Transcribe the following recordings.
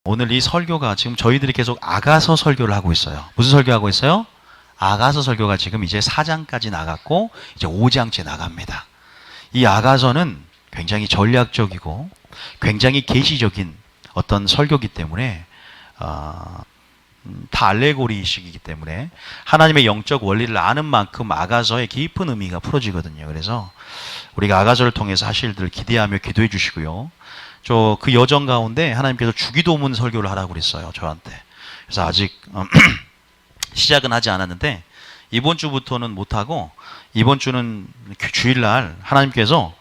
오늘 이 설교가 지금 저희들이 계속 아가서 설교를 하고 있어요. 무슨 설교하고 있어요? 아가서 설교가 지금 이제 4장까지 나갔고 이제 5장째 나갑니다. 이 아가서는 굉장히 전략적이고 굉장히 계시적인 어떤 설교이기 때문에 다 알레고리식이기 때문에 하나님의 영적 원리를 아는 만큼 아가서의 깊은 의미가 풀어지거든요. 그래서 우리가 아가서를 통해서 하실 일들을 기대하며 기도해 주시고요. 그 여정 가운데 하나님께서 주기도문 설교를 하라고 그랬어요, 저한테. 그래서 아직 시작은 하지 않았는데 이번 주부터는 못하고 이번 주는 주일날 하나님께서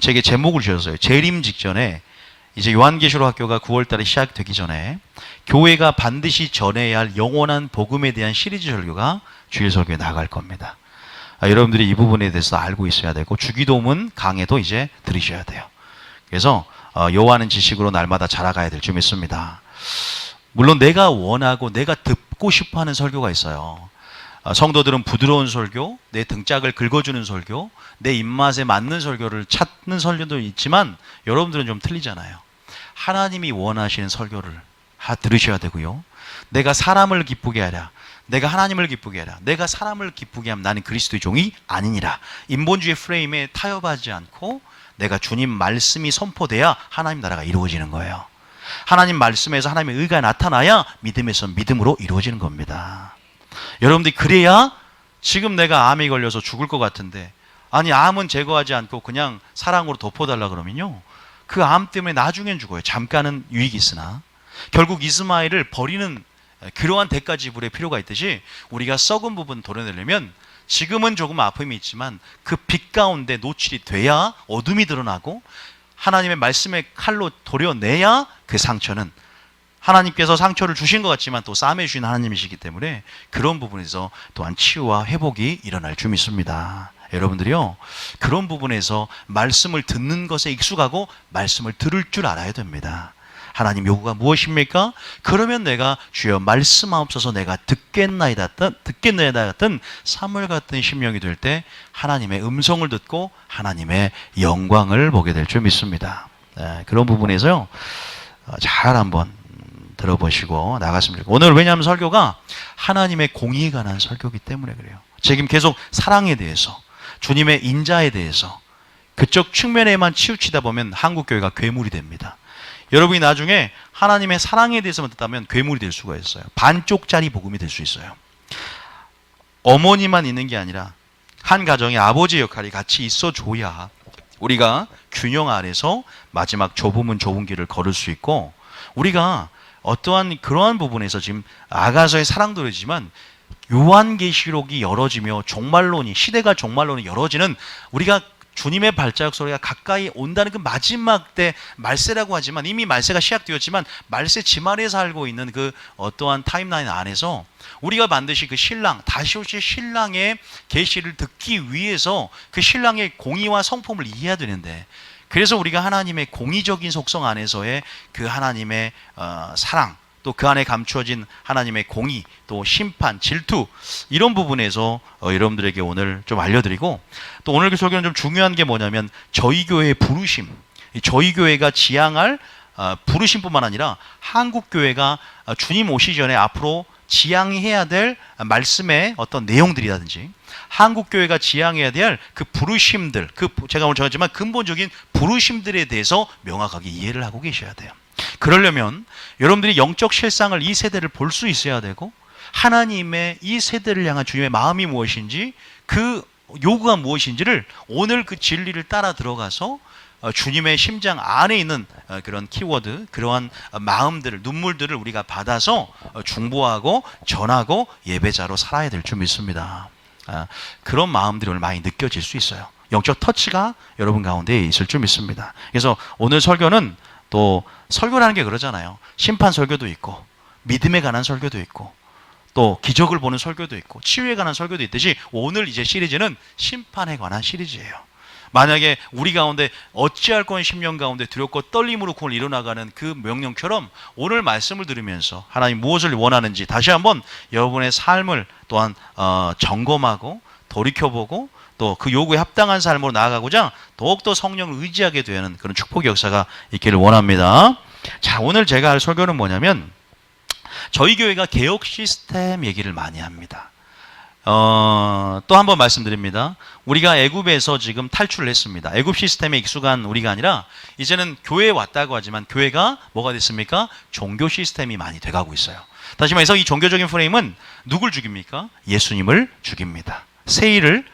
제게 제목을 주셨어요. 재림 직전에 이제 요한계시록 학교가 9월 달에 시작되기 전에 교회가 반드시 전해야 할 영원한 복음에 대한 시리즈 설교가 주일 설교에 나갈 겁니다. 여러분들이 이 부분에 대해서 알고 있어야 되고 주기도문 강해도 이제 들으셔야 돼요. 그래서 여호와는 지식으로 날마다 자라가야 될 줄 믿습니다. 물론 내가 원하고 내가 듣고 싶어하는 설교가 있어요. 성도들은 부드러운 설교, 내 등짝을 긁어주는 설교, 내 입맛에 맞는 설교를 찾는 설교도 있지만 여러분들은 좀 틀리잖아요. 하나님이 원하시는 설교를 들으셔야 되고요. 내가 사람을 기쁘게 하랴, 내가 하나님을 기쁘게 하랴, 내가 사람을 기쁘게 하면 나는 그리스도의 종이 아니니라. 인본주의 프레임에 타협하지 않고 내가 주님 말씀이 선포돼야 하나님 나라가 이루어지는 거예요. 하나님 말씀에서 하나님의 의가 나타나야 믿음에서 믿음으로 이루어지는 겁니다. 여러분들이 그래야 지금 내가 암이 걸려서 죽을 것 같은데 아니 암은 제거하지 않고 그냥 사랑으로 덮어달라 그러면요. 그 암 때문에 나중엔 죽어요. 잠깐은 유익이 있으나 결국 이스마엘을 버리는 그러한 대가 지불의 필요가 있듯이 우리가 썩은 부분 도려내려면 지금은 조금 아픔이 있지만 그 빛 가운데 노출이 돼야 어둠이 드러나고 하나님의 말씀의 칼로 도려내야 그 상처는 하나님께서 상처를 주신 것 같지만 또 싸매 주신 하나님이시기 때문에 그런 부분에서 또한 치유와 회복이 일어날 줄 믿습니다. 여러분들이요, 그런 부분에서 말씀을 듣는 것에 익숙하고 말씀을 들을 줄 알아야 됩니다. 하나님 요구가 무엇입니까? 그러면 내가 주여 말씀하옵소서 내가 듣겠나이다 같은 사물 같은 심령이 될 때 하나님의 음성을 듣고 하나님의 영광을 보게 될 줄 믿습니다. 그런 부분에서요 잘 한번 들어보시고 나갔으면 좋겠고, 오늘 왜냐하면 설교가 하나님의 공의에 관한 설교이기 때문에 그래요. 지금 계속 사랑에 대해서 주님의 인자에 대해서 그쪽 측면에만 치우치다 보면 한국교회가 괴물이 됩니다. 여러분이 나중에 하나님의 사랑에 대해서만 듣다면 괴물이 될 수가 있어요. 반쪽짜리 복음이 될 수 있어요. 어머니만 있는 게 아니라 한 가정에 아버지 역할이 같이 있어줘야 우리가 균형 아래서 마지막 좁으면 좁은 길을 걸을 수 있고, 우리가 어떠한 그러한 부분에서 지금 아가서의 사랑도 그러지만 요한계시록이 열어지며 종말론이 시대가 종말론이 열어지는 우리가 주님의 발자국 소리가 가까이 온다는 그 마지막 때 말세라고 하지만 이미 말세가 시작되었지만 말세 지말에 살고 있는 그 어떠한 타임라인 안에서 우리가 반드시 그 신랑 다시 오실 신랑의 계시를 듣기 위해서 그 신랑의 공의와 성품을 이해해야 되는데, 그래서 우리가 하나님의 공의적인 속성 안에서의 그 하나님의 사랑, 또 그 안에 감추어진 하나님의 공의, 또 심판, 질투, 이런 부분에서 여러분들에게 오늘 좀 알려드리고, 또 오늘 그 설교는 좀 중요한 게 뭐냐면 저희 교회의 부르심, 저희 교회가 지향할 부르심뿐만 아니라 한국 교회가 주님 오시기 전에 앞으로 지향해야 될 말씀의 어떤 내용들이라든지 한국 교회가 지향해야 될 그 부르심들, 제가 오늘 정했지만 근본적인 부르심들에 대해서 명확하게 이해를 하고 계셔야 돼요. 그러려면 여러분들이 영적 실상을 이 세대를 볼 수 있어야 되고, 하나님의 이 세대를 향한 주님의 마음이 무엇인지, 그 요구가 무엇인지를 오늘 그 진리를 따라 들어가서 주님의 심장 안에 있는 그런 키워드, 그러한 마음들을, 눈물들을 우리가 받아서 중보하고 전하고 예배자로 살아야 될 줄 믿습니다. 그런 마음들이 오늘 많이 느껴질 수 있어요. 영적 터치가 여러분 가운데 있을 줄 믿습니다. 그래서 오늘 설교는 또 설교라는 게 그러잖아요. 심판 설교도 있고 믿음에 관한 설교도 있고 또 기적을 보는 설교도 있고 치유에 관한 설교도 있듯이 오늘 이제 시리즈는 심판에 관한 시리즈예요. 만약에 우리 가운데 어찌할 건 심령 가운데 두렵고 떨림으로 공을 이뤄나가는 그 명령처럼 오늘 말씀을 들으면서 하나님 무엇을 원하는지 다시 한번 여러분의 삶을 또한 점검하고 돌이켜보고 또 그 요구에 합당한 삶으로 나아가고자 더욱더 성령을 의지하게 되는 그런 축복의 역사가 있기를 원합니다. 자, 오늘 제가 할 설교는 뭐냐면 저희 교회가 개혁 시스템 얘기를 많이 합니다. 또 한 번 말씀드립니다. 우리가 애굽에서 지금 탈출을 했습니다. 애굽 시스템에 익숙한 우리가 아니라 이제는 교회에 왔다고 하지만 교회가 뭐가 됐습니까? 종교 시스템이 많이 돼가고 있어요. 다시 말해서 이 종교적인 프레임은 누굴 죽입니까? 예수님을 죽입니다. 세일을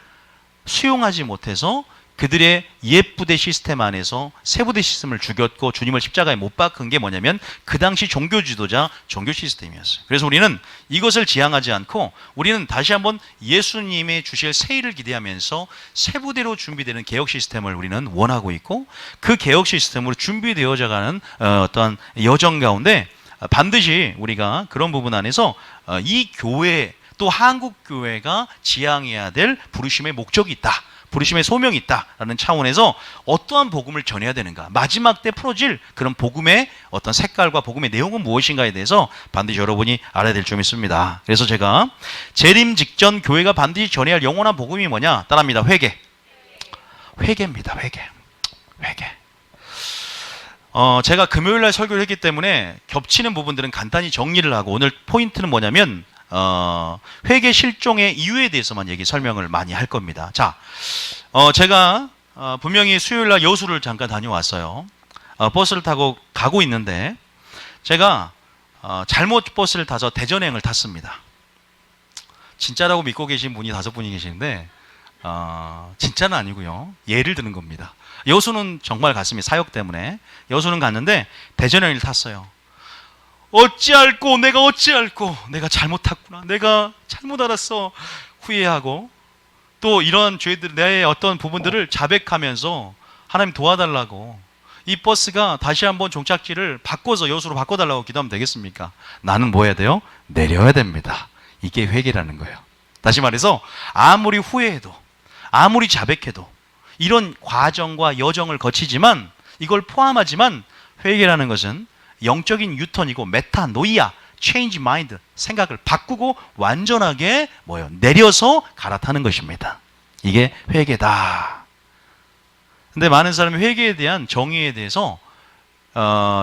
수용하지 못해서 그들의 옛부대 시스템 안에서 새부대 시스템을 죽였고 주님을 십자가에 못 박은 게 뭐냐면 그 당시 종교 지도자 종교 시스템이었어요. 그래서 우리는 이것을 지향하지 않고 우리는 다시 한번 예수님의 주실 세일을 기대하면서 새부대로 준비되는 개혁 시스템을 우리는 원하고 있고 그 개혁 시스템으로 준비되어져 가는 어떤 여정 가운데 반드시 우리가 그런 부분 안에서 이 교회 또 한국 교회가 지향해야 될 부르심의 목적이 있다. 부르심의 소명이 있다라는 차원에서 어떠한 복음을 전해야 되는가, 마지막 때 풀어질 그런 복음의 어떤 색깔과 복음의 내용은 무엇인가에 대해서 반드시 여러분이 알아야 될 점이 있습니다. 그래서 제가 재림 직전 교회가 반드시 전해야 할 영원한 복음이 뭐냐? 따라합니다. 회개입니다. 회개. 제가 금요일날 설교를 했기 때문에 겹치는 부분들은 간단히 정리를 하고 오늘 포인트는 뭐냐면 회개 실종의 이유에 대해서만 설명을 많이 할 겁니다. 자, 제가 분명히 수요일날 여수를 잠깐 다녀왔어요. 버스를 타고 가고 있는데 제가 잘못 버스를 타서 대전행을 탔습니다. 진짜라고 믿고 계신 분이 5분이 계시는데 진짜는 아니고요. 예를 드는 겁니다. 여수는 정말 갔습니다. 사역 때문에. 여수는 갔는데 대전행을 탔어요. 내가 잘못 탔구나. 내가 잘못 알았어. 후회하고 또 이런 죄들, 내 어떤 부분들을 자백하면서 하나님 도와달라고 이 버스가 다시 한번 종착지를 바꿔서 여수로 바꿔달라고 기도하면 되겠습니까? 나는 뭐 해야 돼요? 내려야 됩니다. 이게 회개라는 거예요. 다시 말해서 아무리 후회해도 아무리 자백해도 이런 과정과 여정을 거치지만 이걸 포함하지만 회개라는 것은 영적인 유턴이고 메타노이아, change mind, 생각을 바꾸고 완전하게 내려서 갈아타는 것입니다. 이게 회개다. 근데 많은 사람이 회개에 대한 정의에 대해서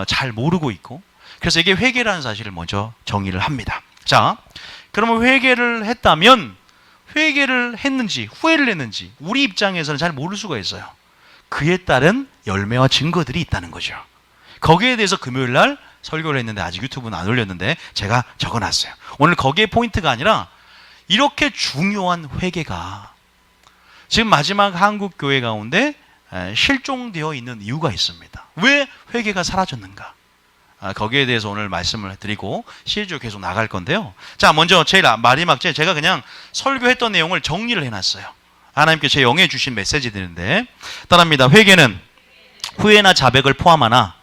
잘 모르고 있고 그래서 이게 회개라는 사실을 먼저 정의를 합니다. 자, 그러면 회개를 했다면 회개를 했는지 후회를 했는지 우리 입장에서는 잘 모를 수가 있어요. 그에 따른 열매와 증거들이 있다는 거죠. 거기에 대해서 금요일날 설교를 했는데 아직 유튜브는 안 올렸는데 제가 적어놨어요. 오늘 거기에 포인트가 아니라 이렇게 중요한 회개가 지금 마지막 한국 교회 가운데 실종되어 있는 이유가 있습니다. 왜 회개가 사라졌는가? 거기에 대해서 오늘 말씀을 드리고 시리즈로 계속 나갈 건데요. 자, 먼저 제일 마지막 제가 그냥 설교했던 내용을 정리를 해놨어요. 하나님께 제 영에 주신 메시지들인데 따라합니다. 회개는 후회나 자백을 포함하나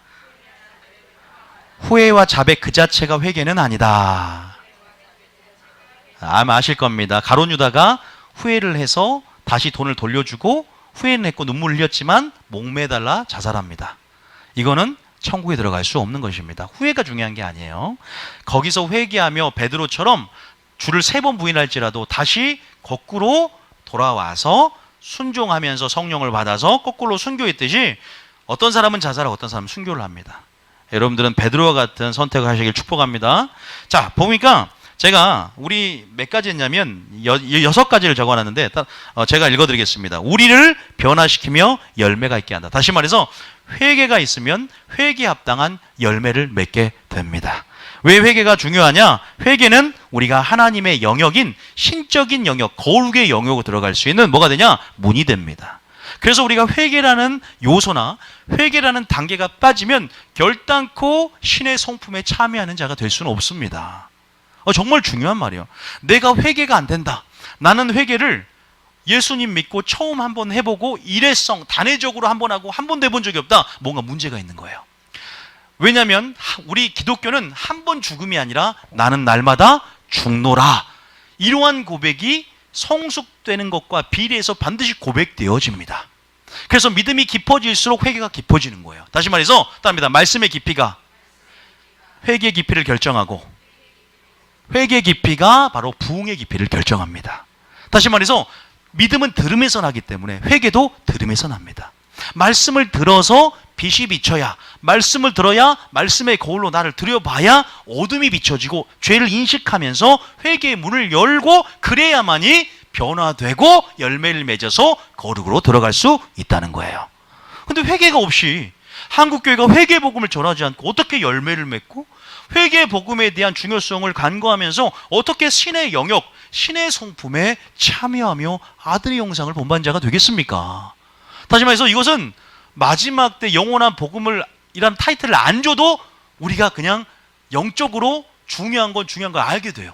후회와 자백 그 자체가 회개는 아니다. 아마 아실 겁니다. 가룟 유다가 후회를 해서 다시 돈을 돌려주고 후회는 했고 눈물을 흘렸지만 목매달라 자살합니다. 이거는 천국에 들어갈 수 없는 것입니다. 후회가 중요한 게 아니에요. 거기서 회개하며 베드로처럼 주를 3번 부인할지라도 다시 거꾸로 돌아와서 순종하면서 성령을 받아서 거꾸로 순교했듯이 어떤 사람은 자살하고 어떤 사람은 순교를 합니다. 여러분들은 베드로와 같은 선택을 하시길 축복합니다. 자, 보니까 제가 우리 몇 가지 했냐면 6가지를 적어놨는데 제가 읽어드리겠습니다. 우리를 변화시키며 열매가 있게 한다. 다시 말해서 회개가 있으면 회개에 합당한 열매를 맺게 됩니다. 왜 회개가 중요하냐? 회개는 우리가 하나님의 영역인 신적인 영역, 거룩의 영역으로 들어갈 수 있는 뭐가 되냐? 문이 됩니다. 그래서 우리가 회개라는 요소나 회개라는 단계가 빠지면 결단코 신의 성품에 참여하는 자가 될 수는 없습니다. 정말 중요한 말이에요. 내가 회개가 안 된다. 나는 회개를 예수님 믿고 처음 한번 해보고 일회성, 단회적으로 한번 하고 한 번도 해본 적이 없다. 뭔가 문제가 있는 거예요. 왜냐하면 우리 기독교는 한 번 죽음이 아니라 나는 날마다 죽노라. 이러한 고백이 성숙되는 것과 비례해서 반드시 고백되어집니다. 그래서 믿음이 깊어질수록 회개가 깊어지는 거예요. 다시 말해서 따릅니다. 말씀의 깊이가 회개의 깊이를 결정하고 회개의 깊이가 바로 부흥의 깊이를 결정합니다. 다시 말해서 믿음은 들음에서 나기 때문에 회개도 들음에서 납니다. 말씀을 들어서 빛이 비쳐야, 말씀을 들어야, 말씀의 거울로 나를 들여봐야 어둠이 비춰지고 죄를 인식하면서 회개의 문을 열고 그래야만이 변화되고 열매를 맺어서 거룩으로 들어갈 수 있다는 거예요. 근데 회개가 없이 한국교회가 회개 복음을 전하지 않고 어떻게 열매를 맺고 회개 복음에 대한 중요성을 간구하면서 어떻게 신의 영역, 신의 성품에 참여하며 아들의 형상을 본받은 자가 되겠습니까? 다시 말해서 이것은 마지막 때 영원한 복음을 이란 타이틀을 안 줘도 우리가 그냥 영적으로 중요한 건 중요한 걸 알게 돼요.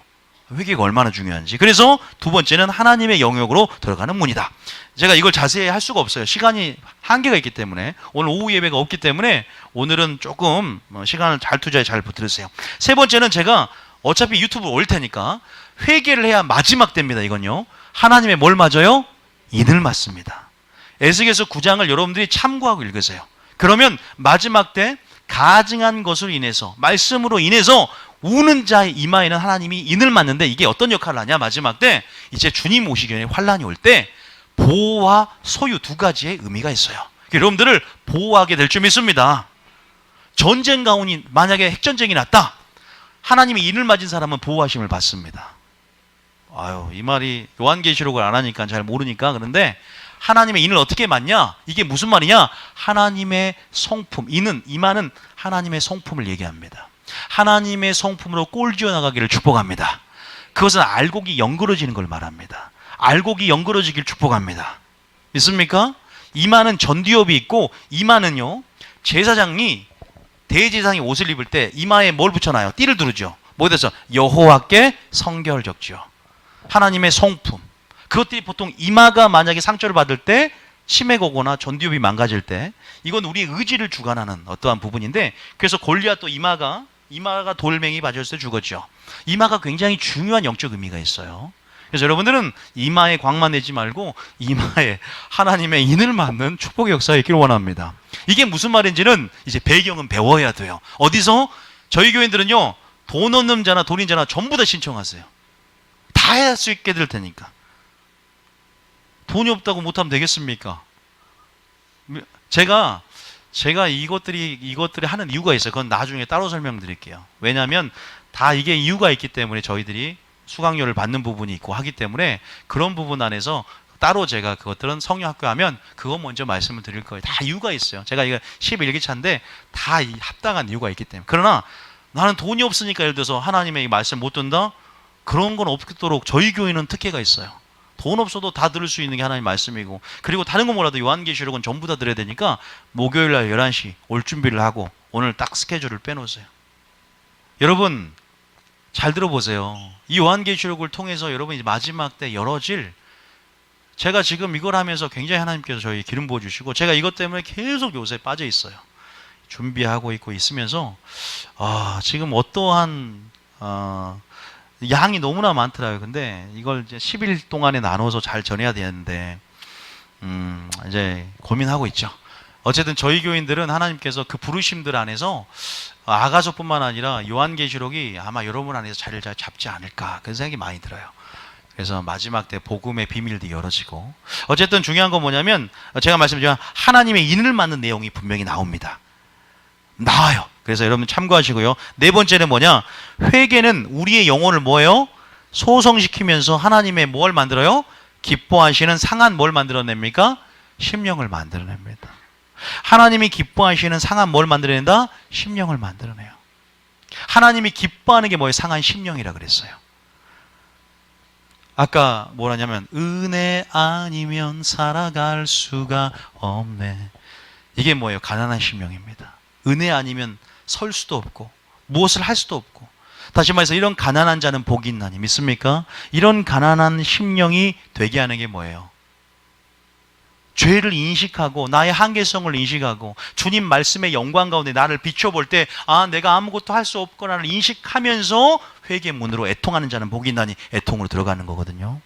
회개가 얼마나 중요한지. 그래서 두 번째는 하나님의 영역으로 들어가는 문이다. 제가 이걸 자세히 할 수가 없어요. 시간이 한계가 있기 때문에. 오늘 오후 예배가 없기 때문에 오늘은 조금 시간을 잘 투자해 잘 들으세요. 세 번째는 제가 어차피 유튜브 올 테니까 회개를 해야 마지막 때입니다. 이건요. 하나님의 뭘 맞아요? 인을 맞습니다. 에스겔서 9장을 여러분들이 참고하고 읽으세요. 그러면 마지막 때 가증한 것으로 인해서, 말씀으로 인해서 우는 자의 이마에는 하나님이 인을 맞는데, 이게 어떤 역할을 하냐? 마지막 때 이제 주님 오시기 전에 환란이 올 때 보호와 소유 두 가지의 의미가 있어요. 여러분들을 보호하게 될 줄 믿습니다. 전쟁 가운데 만약에 핵전쟁이 났다, 하나님이 인을 맞은 사람은 보호하심을 받습니다. 아유, 이 말이 요한계시록을 안 하니까 잘 모르니까. 그런데 하나님의 인을 어떻게 맞냐? 이게 무슨 말이냐? 하나님의 성품, 인은, 이마는 하나님의 성품을 얘기합니다. 하나님의 성품으로 꼴지어 나가기를 축복합니다. 그것은 알곡이 연그러지는 걸 말합니다. 알곡이 연그러지길 축복합니다. 믿습니까? 이마는 전두엽이 있고, 이마는요, 제사장이, 대제사장이 옷을 입을 때 이마에 뭘 붙여놔요? 띠를 두르죠. 뭐에 대해서? 여호와께 성결 적지요. 하나님의 성품. 그것들이 보통 이마가 만약에 상처를 받을 때, 치매가 오거나 전두엽이 망가질 때, 이건 우리의 의지를 주관하는 어떠한 부분인데, 그래서 골리앗도 이마가 돌멩이 맞았을 때 죽었죠. 이마가 굉장히 중요한 영적 의미가 있어요. 그래서 여러분들은 이마에 광만 내지 말고 이마에 하나님의 인을 맞는 축복의 역사가 있기를 원합니다. 이게 무슨 말인지는 이제 배경은 배워야 돼요. 어디서? 저희 교인들은요, 돈 없는 자나 돈 있는 자나 전부 다 신청하세요. 다 할 수 있게 될 테니까. 돈이 없다고 못하면 되겠습니까? 제가 이것들이 하는 이유가 있어요. 그건 나중에 따로 설명드릴게요. 왜냐하면 다 이게 이유가 있기 때문에 저희들이 수강료를 받는 부분이 있고 하기 때문에 그런 부분 안에서 따로 제가 그것들은 성령학교 하면 그거 먼저 말씀을 드릴 거예요. 다 이유가 있어요. 제가 이거 11기차인데 다 합당한 이유가 있기 때문에. 그러나 나는 돈이 없으니까 예를 들어서 하나님의 말씀 못 듣는다? 그런 건 없도록 저희 교회는 특혜가 있어요. 돈 없어도 다 들을 수 있는 게 하나님의 말씀이고, 그리고 다른 거 몰라도 요한계시록은 전부 다 들어야 되니까 목요일 날 11시 올 준비를 하고 오늘 딱 스케줄을 빼놓으세요. 여러분 잘 들어보세요. 이 요한계시록을 통해서 여러분이 마지막 때 열어질, 제가 지금 이걸 하면서 굉장히 하나님께서 저희 기름 부어주시고, 제가 이것 때문에 계속 요새 빠져 있어요. 준비하고 있으면서 지금 어떠한 양이 너무나 많더라고요. 근데 이걸 이제 10일 동안에 나눠서 잘 전해야 되는데 이제 고민하고 있죠. 어쨌든 저희 교인들은 하나님께서 그 부르심들 안에서 아가서뿐만 아니라 요한계시록이 아마 여러분 안에서 자리를 잘 잡지 않을까, 그런 생각이 많이 들어요. 그래서 마지막 때 복음의 비밀도 열어지고, 어쨌든 중요한 건 뭐냐면 제가 말씀드린 하나님의 인을 맞는 내용이 분명히 나옵니다. 나와요. 그래서 여러분 참고하시고요. 네 번째는 뭐냐? 회개는 우리의 영혼을 뭐예요? 소성시키면서 하나님의 뭘 만들어요? 기뻐하시는 상한 뭘 만들어냅니까? 심령을 만들어냅니다. 하나님이 기뻐하시는 상한 뭘 만들어낸다? 심령을 만들어내요. 하나님이 기뻐하는 게 뭐예요? 상한 심령이라 그랬어요. 아까 뭐라냐면 은혜 아니면 살아갈 수가 없네. 이게 뭐예요? 가난한 심령입니다. 은혜 아니면 설 수도 없고 무엇을 할 수도 없고, 다시 말해서 이런 가난한 자는 복이 있나니, 믿습니까? 이런 가난한 심령이 되게 하는 게 뭐예요? 죄를 인식하고 나의 한계성을 인식하고 주님 말씀의 영광 가운데 나를 비춰볼 때 내가 아무것도 할 수 없구나를 인식하면서 회개 문으로 애통하는 자는 복이 있나니, 애통으로 들어가는 거거든요.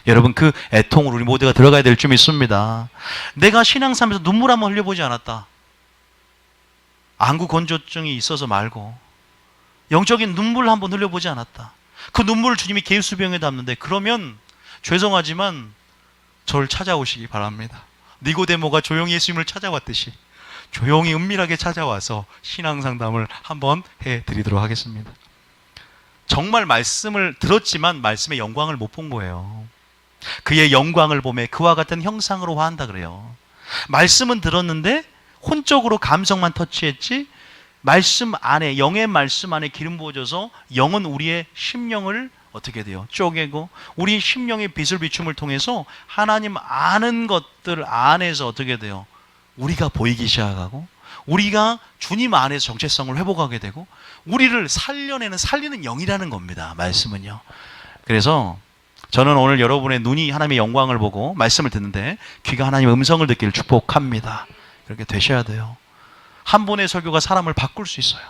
여러분 그 애통으로 우리 모두가 들어가야 될 줄 믿습니다. 내가 신앙생활에서 눈물 한번 흘려보지 않았다, 안구 건조증이 있어서 말고 영적인 눈물 한번 흘려보지 않았다, 그 눈물을 주님이 계수병에 담는데, 그러면 죄송하지만 저를 찾아오시기 바랍니다. 니고데모가 조용히 예수님을 찾아왔듯이 조용히 은밀하게 찾아와서 신앙상담을 한번 해드리도록 하겠습니다. 정말 말씀을 들었지만 말씀의 영광을 못 본 거예요. 그의 영광을 보매 그와 같은 형상으로 화한다 그래요. 말씀은 들었는데 혼적으로 감성만 터치했지, 말씀 안에, 영의 말씀 안에 기름 부어져서 영은 우리의 심령을 어떻게 돼요? 쪼개고 우리 심령의 빛을 비춤을 통해서 하나님 아는 것들 안에서 어떻게 돼요? 우리가 보이기 시작하고 우리가 주님 안에서 정체성을 회복하게 되고 우리를 살리는 영이라는 겁니다. 말씀은요. 그래서 저는 오늘 여러분의 눈이 하나님의 영광을 보고 말씀을 듣는데 귀가 하나님의 음성을 듣기를 축복합니다. 그렇게 되셔야 돼요. 한 번의 설교가 사람을 바꿀 수 있어요.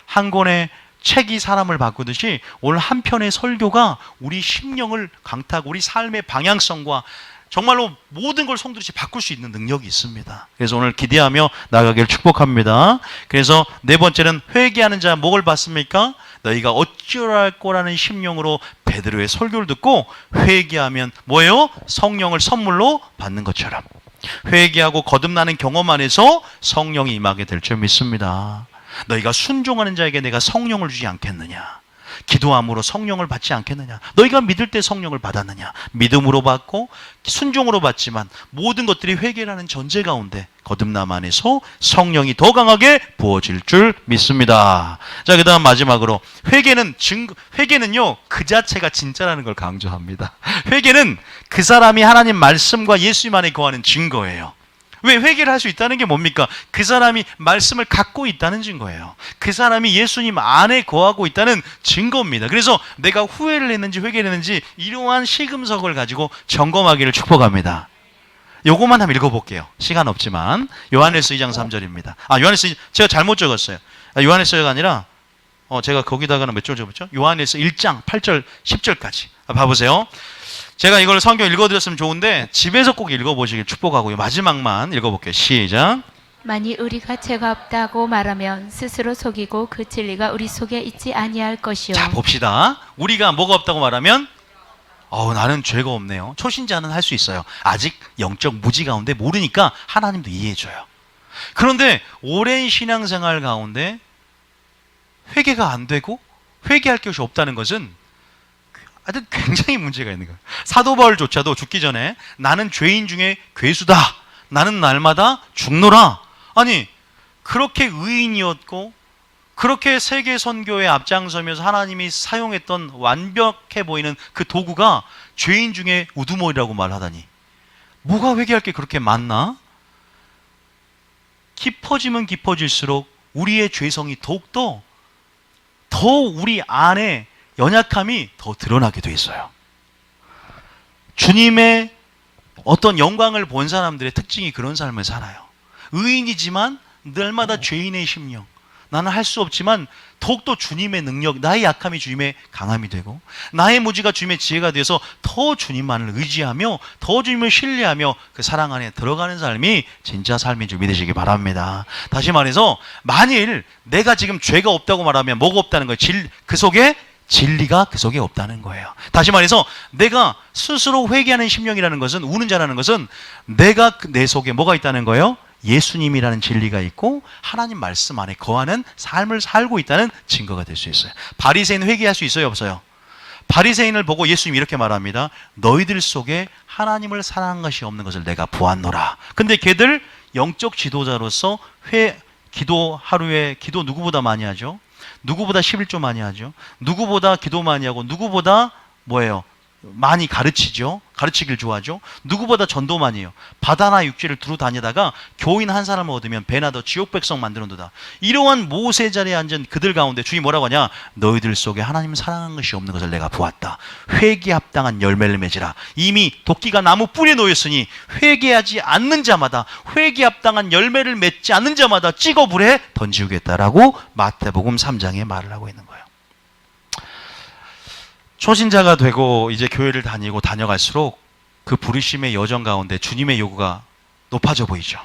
한 권의 책이 사람을 바꾸듯이 오늘 한 편의 설교가 우리 심령을 강타하고 우리 삶의 방향성과 정말로 모든 걸 송두리째 바꿀 수 있는 능력이 있습니다. 그래서 오늘 기대하며 나아가기를 축복합니다. 그래서 네 번째는 회개하는 자 목을 봤습니까? 너희가 어찌어라 할 거라는 심령으로 베드로의 설교를 듣고 회개하면 뭐예요? 성령을 선물로 받는 것처럼 회개하고 거듭나는 경험 안에서 성령이 임하게 될 줄 믿습니다. 너희가 순종하는 자에게 내가 성령을 주지 않겠느냐? 기도함으로 성령을 받지 않겠느냐? 너희가 믿을 때 성령을 받았느냐? 믿음으로 받고 순종으로 받지만 모든 것들이 회개라는 전제 가운데 거듭남 안에서 성령이 더 강하게 부어질 줄 믿습니다. 자, 그 다음 마지막으로 회개는요 그 자체가 진짜라는 걸 강조합니다. 회개는 그 사람이 하나님 말씀과 예수님 안에 거하는 증거예요. 왜 회개를 할 수 있다는 게 뭡니까? 그 사람이 말씀을 갖고 있다는 증거예요. 그 사람이 예수님 안에 거하고 있다는 증거입니다. 그래서 내가 후회를 했는지 회개를 했는지 이러한 시금석을 가지고 점검하기를 축복합니다. 요것만 한번 읽어볼게요. 시간 없지만 요한일서 2장 3절입니다. 요한일서 제가 잘못 적었어요. 요한일서가 아니라 제가 거기다가는 몇 절 적었죠? 요한일서 1장 8절 10절까지 봐보세요. 제가 이걸 성경 읽어드렸으면 좋은데 집에서 꼭 읽어보시길 축복하고요. 마지막만 읽어볼게요. 시작. 만일 우리가 죄가 없다고 말하면 스스로 속이고 그 진리가 우리 속에 있지 아니할 것이요. 자, 봅시다. 우리가 뭐가 없다고 말하면 나는 죄가 없네요. 초신자는 할 수 있어요. 아직 영적 무지 가운데 모르니까 하나님도 이해해줘요. 그런데 오랜 신앙생활 가운데 회개가 안 되고 회개할 것이 없다는 것은 하여튼 굉장히 문제가 있는 거예요. 사도 바울조차도 죽기 전에 나는 죄인 중에 괴수다. 나는 날마다 죽노라. 아니 그렇게 의인이었고 그렇게 세계 선교에 앞장서면서 하나님이 사용했던 완벽해 보이는 그 도구가 죄인 중에 우두머리라고 말하다니 뭐가 회개할 게 그렇게 많나? 깊어지면 깊어질수록 우리의 죄성이 더욱더 더 우리 안에 연약함이 더 드러나게 돼 있어요. 주님의 어떤 영광을 본 사람들의 특징이 그런 삶을 살아요. 의인이지만 날마다 죄인의 심령. 나는 할 수 없지만 더욱더 주님의 능력, 나의 약함이 주님의 강함이 되고 나의 무지가 주님의 지혜가 되어서 더 주님만을 의지하며 더 주님을 신뢰하며 그 사랑 안에 들어가는 삶이 진짜 삶인 줄 믿으시기 바랍니다. 다시 말해서 만일 내가 지금 죄가 없다고 말하면 뭐가 없다는 거예요? 그 속에 진리가 그 속에 없다는 거예요. 다시 말해서 내가 스스로 회개하는 심령이라는 것은, 우는 자라는 것은 내가 내 속에 뭐가 있다는 거예요? 예수님이라는 진리가 있고 하나님 말씀 안에 거하는 삶을 살고 있다는 증거가 될 수 있어요. 바리새인 회개할 수 있어요, 없어요? 바리새인을 보고 예수님이 이렇게 말합니다. 너희들 속에 하나님을 사랑한 것이 없는 것을 내가 보았노라. 근데 걔들 영적 지도자로서 기도 하루에 기도 누구보다 많이 하죠? 누구보다 11조 많이 하죠? 누구보다 기도 많이 하고 누구보다 뭐예요? 많이 가르치죠. 가르치길 좋아하죠. 누구보다 전도 많이 해요. 바다나 육지를 두루 다니다가 교인 한 사람을 얻으면 배나 더 지옥 백성 만드는도다. 이러한 모세 자리에 앉은 그들 가운데 주님 뭐라고 하냐? 너희들 속에 하나님 사랑한 것이 없는 것을 내가 보았다. 회개 합당한 열매를 맺으라. 이미 도끼가 나무 뿌리에 놓였으니 회개하지 않는 자마다, 회개 합당한 열매를 맺지 않는 자마다 찍어 불에 던지우겠다라고 마태복음 3장에 말을 하고 있는 거예요. 초신자가 되고 이제 교회를 다녀갈수록 그 부르심의 여정 가운데 주님의 요구가 높아져 보이죠.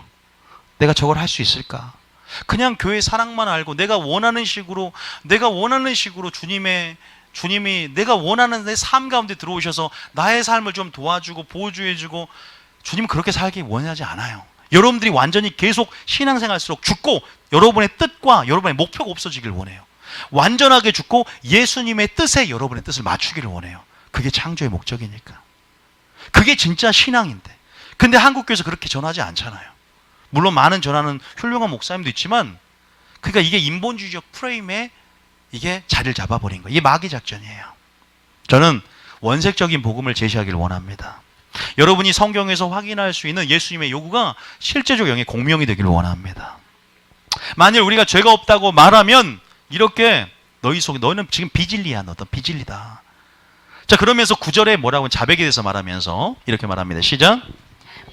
내가 저걸 할 수 있을까? 그냥 교회 사랑만 알고 내가 원하는 식으로 주님이 내가 원하는 내 삶 가운데 들어오셔서 나의 삶을 좀 도와주고 보호해주고, 주님은 그렇게 살기 원하지 않아요. 여러분들이 완전히 계속 신앙생활할수록 죽고 여러분의 뜻과 여러분의 목표가 없어지길 원해요. 완전하게 죽고 예수님의 뜻에 여러분의 뜻을 맞추기를 원해요. 그게 창조의 목적이니까. 그게 진짜 신앙인데. 근데 한국교회에서 그렇게 전하지 않잖아요. 물론 많은 전하는 훌륭한 목사님도 있지만, 그러니까 이게 인본주의적 프레임에 이게 자리를 잡아버린 거예요. 이게 마귀 작전이에요. 저는 원색적인 복음을 제시하기를 원합니다. 여러분이 성경에서 확인할 수 있는 예수님의 요구가 실제적 영의 공명이 되기를 원합니다. 만일 우리가 죄가 없다고 말하면 이렇게 너희 속에 너는 지금 비진리야. 너도 비진리다. 자, 그러면서 9절에 뭐라고 자백에 대해서 말하면서 이렇게 말합니다. 시작.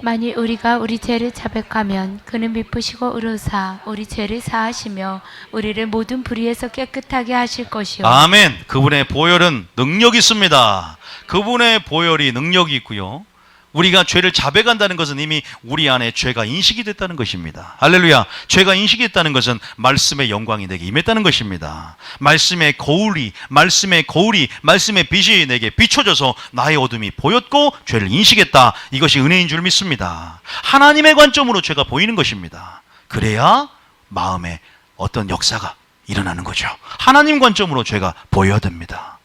만일 우리가 우리 죄를 자백하면 그는 미쁘시고 의로사 우리 죄를 사하시며 우리를 모든 불의에서 깨끗하게 하실 것이요. 아멘. 그분의 보혈은 능력이 있습니다. 그분의 보혈이 능력이 있고요. 우리가 죄를 자백한다는 것은 이미 우리 안에 죄가 인식이 됐다는 것입니다. 할렐루야. 죄가 인식이 됐다는 것은 말씀의 영광이 내게 임했다는 것입니다. 말씀의 거울이 말씀의 빛이 내게 비춰져서 나의 어둠이 보였고 죄를 인식했다. 이것이 은혜인 줄 믿습니다. 하나님의 관점으로 죄가 보이는 것입니다. 그래야 마음에 어떤 역사가 일어나는 거죠. 하나님 관점으로 죄가 보여야 됩니다.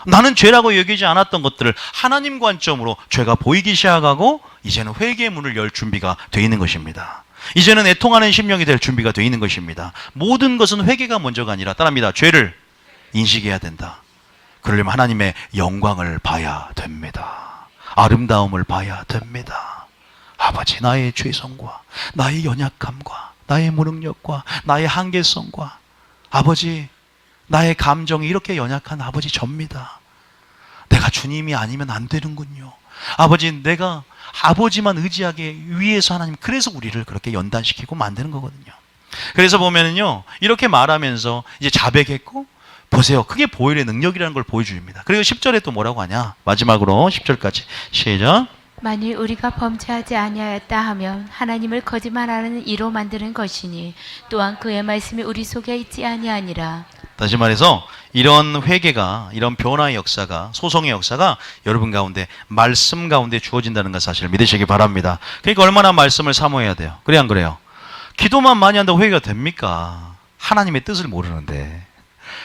나는 죄라고 여기지 않았던 것들을 하나님 관점으로 죄가 보이기 시작하고 이제는 회개의 문을 열 준비가 되어 있는 것입니다. 이제는 애통하는 심령이 될 준비가 되어 있는 것입니다. 모든 것은 회개가 먼저가 아니라 따라합니다. 죄를 인식해야 된다. 그러려면 하나님의 영광을 봐야 됩니다. 아름다움을 봐야 됩니다. 아버지, 나의 죄성과 나의 연약함과 나의 무능력과 나의 한계성과 아버지, 나의 감정이 이렇게 연약한 아버지 접니다. 내가 주님이 아니면 안 되는군요. 아버지, 내가 아버지만 의지하게 위해서 하나님, 그래서 우리를 그렇게 연단시키고 만드는 거거든요. 그래서 보면은요, 이렇게 말하면서 이제 자백했고, 보세요. 그게 보혈의 능력이라는 걸 보여줍니다. 그리고 10절에 또 뭐라고 하냐? 마지막으로 10절까지 시작. 만일 우리가 범죄하지 아니하였다 하면 하나님을 거짓말하는 이로 만드는 것이니 또한 그의 말씀이 우리 속에 있지 아니하니라. 다시 말해서 이런 회개가, 이런 변화의 역사가, 소송의 역사가 여러분 가운데, 말씀 가운데 주어진다는 것 사실을 믿으시기 바랍니다. 그러니까 얼마나 말씀을 사모해야 돼요. 그래 안 그래요? 기도만 많이 한다고 회개가 됩니까? 하나님의 뜻을 모르는데.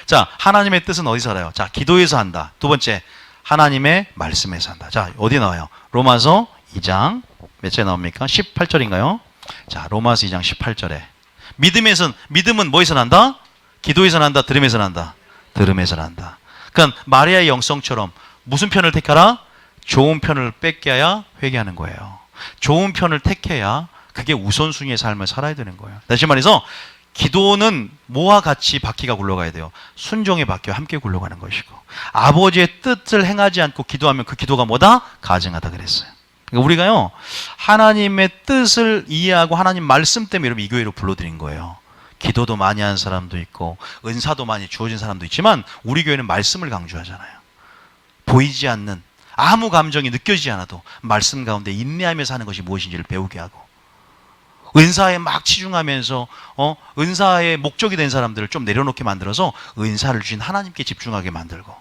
자, 하나님의 뜻은 어디서 알아요? 자, 기도에서 한다. 두 번째, 하나님의 말씀에서 한다. 자, 어디 나와요? 로마서 2장 몇 절에 나옵니까? 18절인가요? 자, 로마서 2장 18절에 믿음은 뭐에서 난다? 기도에서 난다? 들음에서 난다? 들음에서 난다. 그러니까 마리아의 영성처럼 무슨 편을 택하라? 좋은 편을 뺏겨야 회개하는 거예요. 좋은 편을 택해야 그게 우선순위의 삶을 살아야 되는 거예요. 다시 말해서 기도는 뭐와 같이 바퀴가 굴러가야 돼요? 순종의 바퀴와 함께 굴러가는 것이고, 아버지의 뜻을 행하지 않고 기도하면 그 기도가 뭐다? 가증하다 그랬어요. 그러니까 우리가요, 하나님의 뜻을 이해하고 하나님 말씀 때문에 여러분 이 교회로 불러드린 거예요. 기도도 많이 하는 사람도 있고 은사도 많이 주어진 사람도 있지만 우리 교회는 말씀을 강조하잖아요. 보이지 않는, 아무 감정이 느껴지지 않아도 말씀 가운데 인내하면서 하는 것이 무엇인지를 배우게 하고, 은사에 막 치중하면서 은사의 목적이 된 사람들을 좀 내려놓게 만들어서 은사를 주신 하나님께 집중하게 만들고,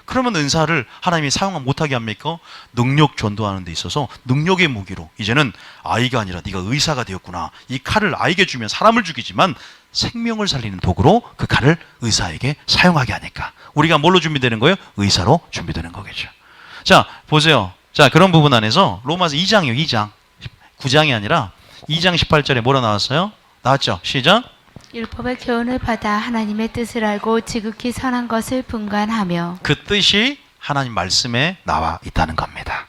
그러면 은사를 하나님이 사용 못하게 합니까? 능력 전도하는 데 있어서 능력의 무기로, 이제는 아이가 아니라 네가 의사가 되었구나. 이 칼을 아이에게 주면 사람을 죽이지만 생명을 살리는 도구로 그 칼을 의사에게 사용하게 하니까 우리가 뭘로 준비되는 거예요? 의사로 준비되는 거겠죠. 자, 보세요. 자, 그런 부분 안에서 로마서 2장이요. 2장. 9장이 아니라 2장 18절에 뭐라 나왔어요? 나왔죠? 시작. 율법의 교훈을 받아 하나님의 뜻을 알고 지극히 선한 것을 분간하며. 그 뜻이 하나님 말씀에 나와 있다는 겁니다.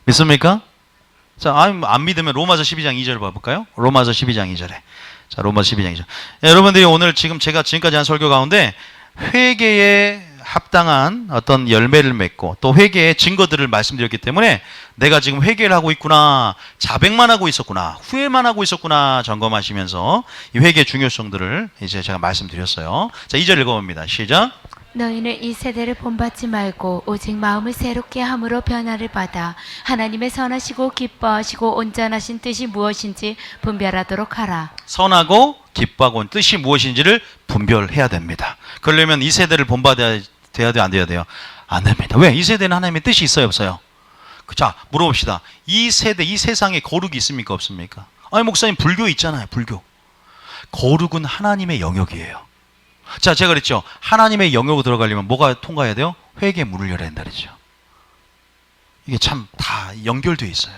믿습니까? 자, 안 믿으면 로마서 12장 2절 봐볼까요? 로마서 12장 2절에. 자, 로마서 12장 2절. 여러분들이 오늘 제가 지금까지 한 설교 가운데 회개에 합당한 어떤 열매를 맺고 또 회개의 증거들을 말씀드렸기 때문에 내가 지금 회개를 하고 있구나, 자백만 하고 있었구나, 후회만 하고 있었구나 점검하시면서 이 회개의 중요성들을 이제 제가 말씀드렸어요. 자, 2절 읽어봅니다. 시작. 너희는 이 세대를 본받지 말고 오직 마음을 새롭게 함으로 변화를 받아 하나님의 선하시고 기뻐하시고 온전하신 뜻이 무엇인지 분별하도록 하라. 선하고 기뻐하고 온 뜻이 무엇인지를 분별해야 됩니다. 그러려면 이 세대를 본받아야 돼야 돼, 안 돼야 돼요? 안 됩니다. 왜? 이 세대는 하나님의 뜻이 있어요, 없어요? 자, 물어봅시다. 이 세대, 이 세상에 거룩이 있습니까, 없습니까? 아니 목사님 불교 있잖아요. 불교. 거룩은 하나님의 영역이에요. 자, 제가 그랬죠. 하나님의 영역으로 들어가려면 뭐가 통과해야 돼요? 회개 문을 열어야 된다 그랬죠. 이게 참 다 연결되어 있어요.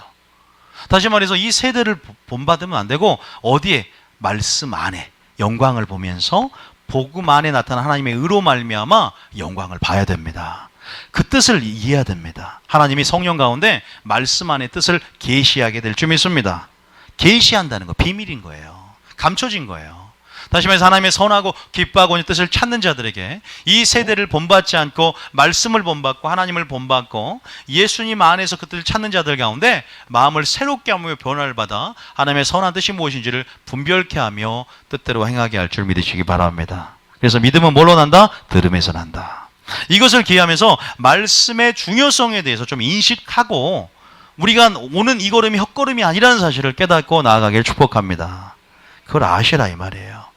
다시 말해서 이 세대를 본받으면 안 되고 어디에? 말씀 안에 영광을 보면서 복음 안에 나타난 하나님의 의로 말미암아 영광을 봐야 됩니다. 그 뜻을 이해해야 됩니다. 하나님이 성령 가운데 말씀 안의 뜻을 계시하게 될 줄 믿습니다. 계시한다는 거 비밀인 거예요. 감춰진 거예요. 다시 말해서 하나님의 선하고 기뻐하고 있는 뜻을 찾는 자들에게 이 세대를 본받지 않고 말씀을 본받고 하나님을 본받고 예수님 안에서 그 뜻을 찾는 자들 가운데 마음을 새롭게 하며 변화를 받아 하나님의 선한 뜻이 무엇인지를 분별케 하며 뜻대로 행하게 할 줄 믿으시기 바랍니다. 그래서 믿음은 뭘로 난다? 들음에서 난다. 이것을 기하면서 말씀의 중요성에 대해서 좀 인식하고 우리가 오는 이 걸음이 헛걸음이 아니라는 사실을 깨닫고 나아가기를 축복합니다. 그걸 아시라 이 말이에요.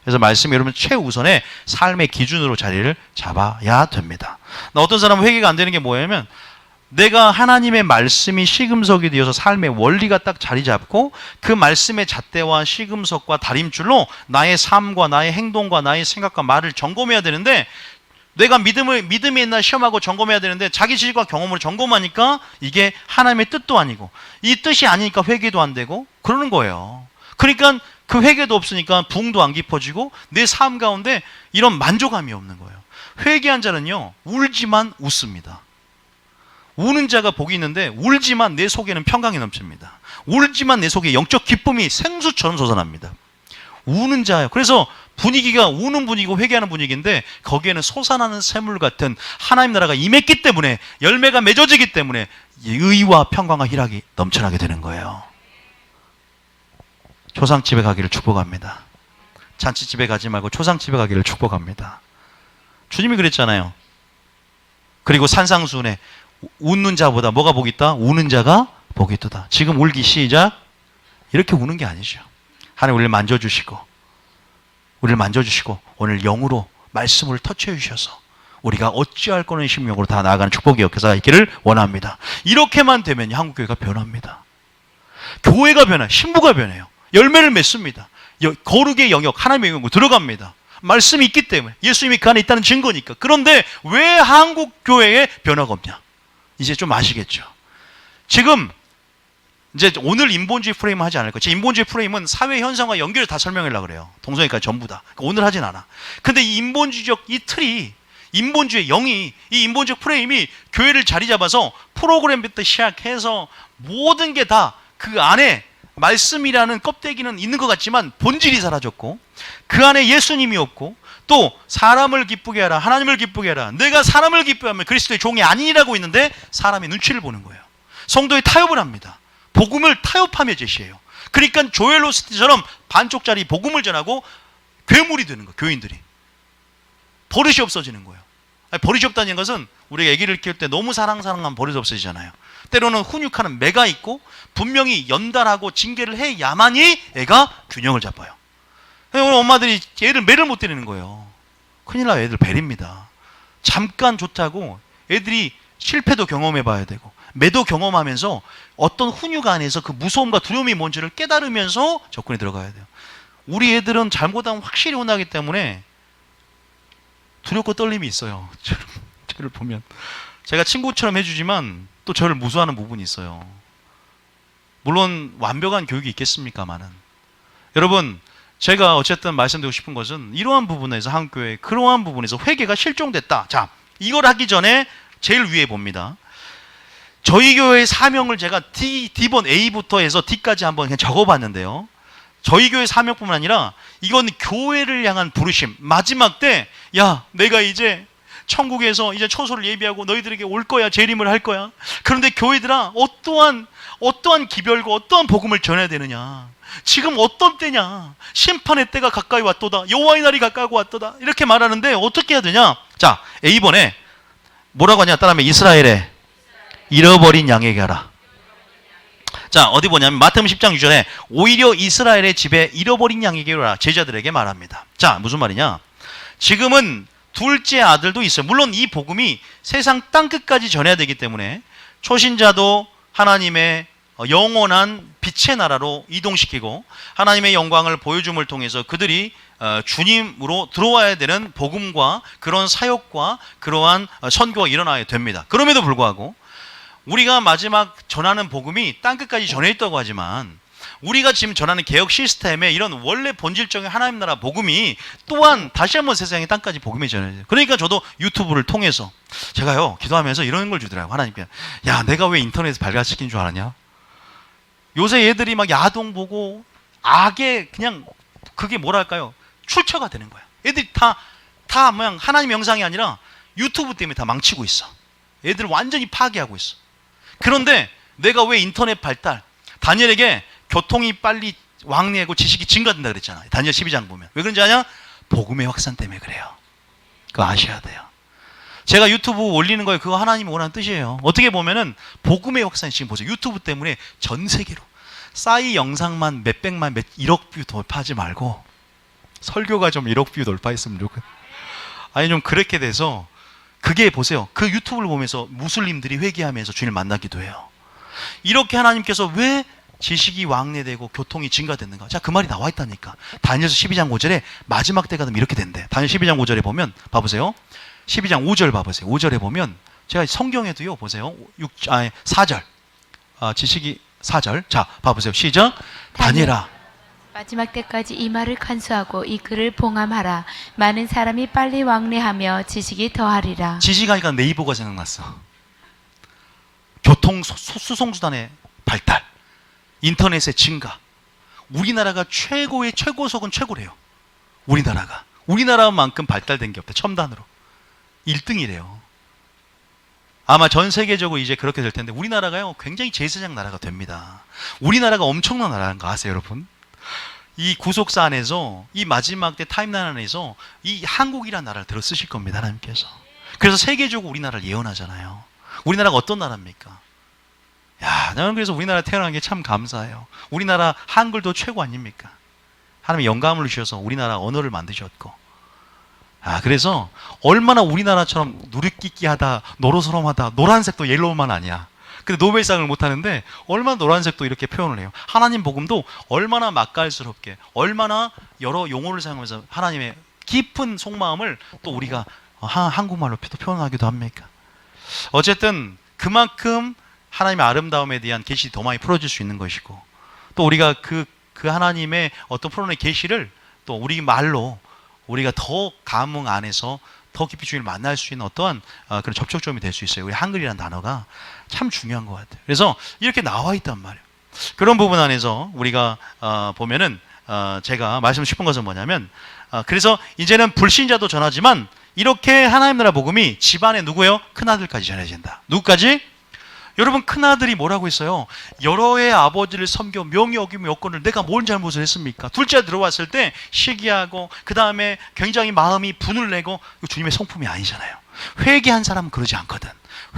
그래서 말씀이 여러분 최우선의 삶의 기준으로 자리를 잡아야 됩니다. 어떤 사람은 회개가 안 되는 게 뭐냐면 내가 하나님의 말씀이 시금석이 되어서 삶의 원리가 딱 자리 잡고 그 말씀의 잣대와 시금석과 다림줄로 나의 삶과 나의 행동과 나의 생각과 말을 점검해야 되는데 내가 믿음이 있나 시험하고 점검해야 되는데 자기 지식과 경험으로 점검하니까 이게 하나님의 뜻도 아니고 이 뜻이 아니니까 회개도 안 되고 그러는 거예요. 그러니까 그 회개도 없으니까 부흥도 안 깊어지고 내 삶 가운데 이런 만족감이 없는 거예요. 회개한 자는요 울지만 웃습니다. 우는 자가 복이 있는데 울지만 내 속에는 평강이 넘칩니다. 울지만 내 속에 영적 기쁨이 생수처럼 솟아납니다. 우는 자예요. 그래서 분위기가 우는 분위기고 회개하는 분위기인데 거기에는 솟아나는 샘물 같은 하나님 나라가 임했기 때문에 열매가 맺어지기 때문에 의와 평강과 희락이 넘쳐나게 되는 거예요. 초상집에 가기를 축복합니다. 잔치집에 가지 말고 초상집에 가기를 축복합니다. 주님이 그랬잖아요. 그리고 산상수훈에 웃는 자보다 뭐가 복이 있다? 우는 자가 복이 있다. 지금 울기 시작. 이렇게 우는 게 아니죠. 하나님 우리를 만져주시고 오늘 영으로 말씀을 터치해 주셔서 우리가 어찌할 거는 심령으로 다 나아가는 축복의 역사가 있기를 원합니다. 이렇게만 되면 한국교회가 변합니다. 교회가 변해요. 신부가 변해요. 열매를 맺습니다. 거룩의 영역, 하나님의 영역으로 들어갑니다. 말씀이 있기 때문에 예수님이 그 안에 있다는 증거니까. 그런데 왜 한국교회에 변화가 없냐? 이제 좀 아시겠죠? 지금 이제 오늘 인본주의 프레임은 하지 않을 거예요. 제 인본주의 프레임은 사회 현상과 연결해서 다 설명하려고 그래요. 동성애까지 전부 다. 그러니까 오늘 하진 않아. 근데 이 인본주의적 이 틀이 인본주의 영이 이 인본주의 프레임이 교회를 자리 잡아서 프로그램부터 시작해서 모든 게 다 그 안에 말씀이라는 껍데기는 있는 것 같지만 본질이 사라졌고 그 안에 예수님이 없고 또 사람을 기쁘게 하라 하나님을 기쁘게 하라 내가 사람을 기쁘게 하면 그리스도의 종이 아니라고 있는데 사람의 눈치를 보는 거예요. 성도의 타협을 합니다. 복음을 타협하며 제시해요. 그러니까 조엘 오스틴처럼 반쪽짜리 복음을 전하고 괴물이 되는 거예요. 교인들이 버릇이 없어지는 거예요. 아니, 버릇이 없다는 것은 우리가 아기를 키울 때 너무 사랑하면 버릇이 없어지잖아요. 때로는 훈육하는 매가 있고 분명히 연달하고 징계를 해야만이 애가 균형을 잡아요. 오늘 엄마들이 애를 매를 못 때리는 거예요. 큰일 나요. 애들 베립니다. 잠깐 좋다고 애들이 실패도 경험해 봐야 되고 매도 경험하면서 어떤 훈육 안에서 그 무서움과 두려움이 뭔지를 깨달으면서 접근에 들어가야 돼요. 우리 애들은 잘못하면 확실히 혼나기 때문에 두렵고 떨림이 있어요. 저를 보면 제가 친구처럼 해주지만 또 저를 무수하는 부분이 있어요. 물론 완벽한 교육이 있겠습니까마는 여러분 제가 어쨌든 말씀드리고 싶은 것은 이러한 부분에서 한국교회 그러한 부분에서 회개가 실종됐다. 자, 이걸 하기 전에 제일 위에 봅니다. 저희 교회의 사명을 제가 D번 A부터 해서 D까지 한번 그냥 적어봤는데요. 저희 교회 사명뿐만 아니라 이건 교회를 향한 부르심. 마지막 때 야 내가 이제 천국에서 이제 초소를 예비하고 너희들에게 올 거야. 재림을 할 거야. 그런데 교회들아 어떠한 기별과 어떠한 복음을 전해야 되느냐. 지금 어떤 때냐. 심판의 때가 가까이 왔도다. 여호와의 날이 가까이 왔도다. 이렇게 말하는데 어떻게 해야 되냐. 자 A번에 뭐라고 하냐. 따라하면 이스라엘의 잃어버린 양에게 하라. 자 어디 보냐면 마태복음 10장 6절에 오히려 이스라엘의 집에 잃어버린 양에게 하라. 제자들에게 말합니다. 자 무슨 말이냐. 지금은 둘째 아들도 있어요. 물론 이 복음이 세상 땅끝까지 전해야 되기 때문에 초신자도 하나님의 영원한 빛의 나라로 이동시키고 하나님의 영광을 보여줌을 통해서 그들이 주님으로 들어와야 되는 복음과 그런 사역과 그러한 선교가 일어나야 됩니다. 그럼에도 불구하고 우리가 마지막 전하는 복음이 땅끝까지 전해 있다고 하지만 우리가 지금 전하는 개혁 시스템의 이런 원래 본질적인 하나님 나라 복음이 또한 다시 한번 세상의 땅까지 복음이 전해져요. 그러니까 저도 유튜브를 통해서 제가요 기도하면서 이런 걸 주더라고요. 하나님께, 야 내가 왜 인터넷에 발각시킨 줄 알았냐? 요새 애들이 막 야동 보고 악의 그냥 그게 뭐랄까요, 출처가 되는 거야. 애들이 다 그냥 하나님 영상이 아니라 유튜브 때문에 다 망치고 있어. 애들 완전히 파괴하고 있어. 그런데 내가 왜 인터넷 발달, 다니엘에게 교통이 빨리 왕래하고 지식이 증가된다 그랬잖아. 다니엘 12장 보면. 왜 그런지 아냐? 복음의 확산 때문에 그래요. 그거 아셔야 돼요. 제가 유튜브 올리는 거에 그거 하나님이 원하는 뜻이에요. 어떻게 보면은 복음의 확산이 지금 보세요. 유튜브 때문에 전 세계로 싸이 영상만 몇백만 1억 뷰 돌파하지 말고 설교가 좀 1억 뷰 돌파했으면 좋겠어요. 아니 좀 그렇게 돼서 그게 보세요. 그 유튜브를 보면서 무슬림들이 회개하면서 주님을 만나기도 해요. 이렇게 하나님께서 왜 지식이 왕래되고 교통이 증가됐는가? 자, 그 말이 나와 있다니까. 다니엘서 12장 5절에 마지막 때가 되면 이렇게 된대. 다니엘 12장 5절에 보면 봐보세요. 12장 5절 봐보세요. 5절에 보면 제가 성경에도요 보세요. 4절 지식이 4절. 자 봐보세요. 시작. 다니엘아 마지막 때까지 이 말을 간수하고 이 글을 봉함하라. 많은 사람이 빨리 왕래하며 지식이 더하리라. 지식하니까 네이버가 생각났어. 교통 수송수단의 발달, 인터넷의 증가. 우리나라가 최고의 최고속은 최고래요. 우리나라만큼 발달된 게 없다. 첨단으로 1등이래요. 아마 전 세계적으로 이제 그렇게 될 텐데 우리나라가요 굉장히 제사장 나라가 됩니다. 우리나라가 엄청난 나라인 거 아세요, 여러분? 이 구속사 안에서 이 마지막 때 타임라인 안에서 이 한국이라는 나라를 들어 쓰실 겁니다, 하나님께서. 그래서 세계적으로 우리나라를 예언하잖아요. 우리나라가 어떤 나라입니까? 야, 나는 그래서 우리나라 태어난 게 참 감사해요. 우리나라 한글도 최고 아닙니까? 하나님의 영감을 주셔서 우리나라 언어를 만드셨고, 그래서 얼마나 우리나라처럼 누리끼끼하다, 노로스름하다, 노란색도 옐로우만 아니야. 근데 노벨상을 못 하는데 얼마나 노란색도 이렇게 표현을 해요. 하나님 복음도 얼마나 맛깔스럽게, 얼마나 여러 용어를 사용하면서 하나님의 깊은 속마음을 또 우리가 한국말로 또 표현하기도 합니까? 어쨌든 그만큼 하나님의 아름다움에 대한 계시 더 많이 풀어질 수 있는 것이고, 또 우리가 그 하나님의 어떤 풀어낸 계시를 또 우리 말로 우리가 더 감흥 안에서 더 깊이 주님을 만날 수 있는 어떠한 그런 접촉점이 될 수 있어요. 우리 한글이라는 단어가 참 중요한 것 같아요. 그래서 이렇게 나와 있단 말이에요. 그런 부분 안에서 우리가 보면은 제가 말씀 싶은 것은 뭐냐면, 그래서 이제는 불신자도 전하지만 이렇게 하나님 나라 복음이 집안에 누구예요? 큰아들까지 전해진다. 누구까지? 여러분, 큰아들이 뭐라고 했어요? 여러 해 아버지를 섬겨 명예 어기며 여건을 내가 뭔 잘못을 했습니까? 둘째 들어왔을 때 시기하고 그 다음에 굉장히 마음이 분을 내고, 주님의 성품이 아니잖아요. 회개한 사람은 그러지 않거든.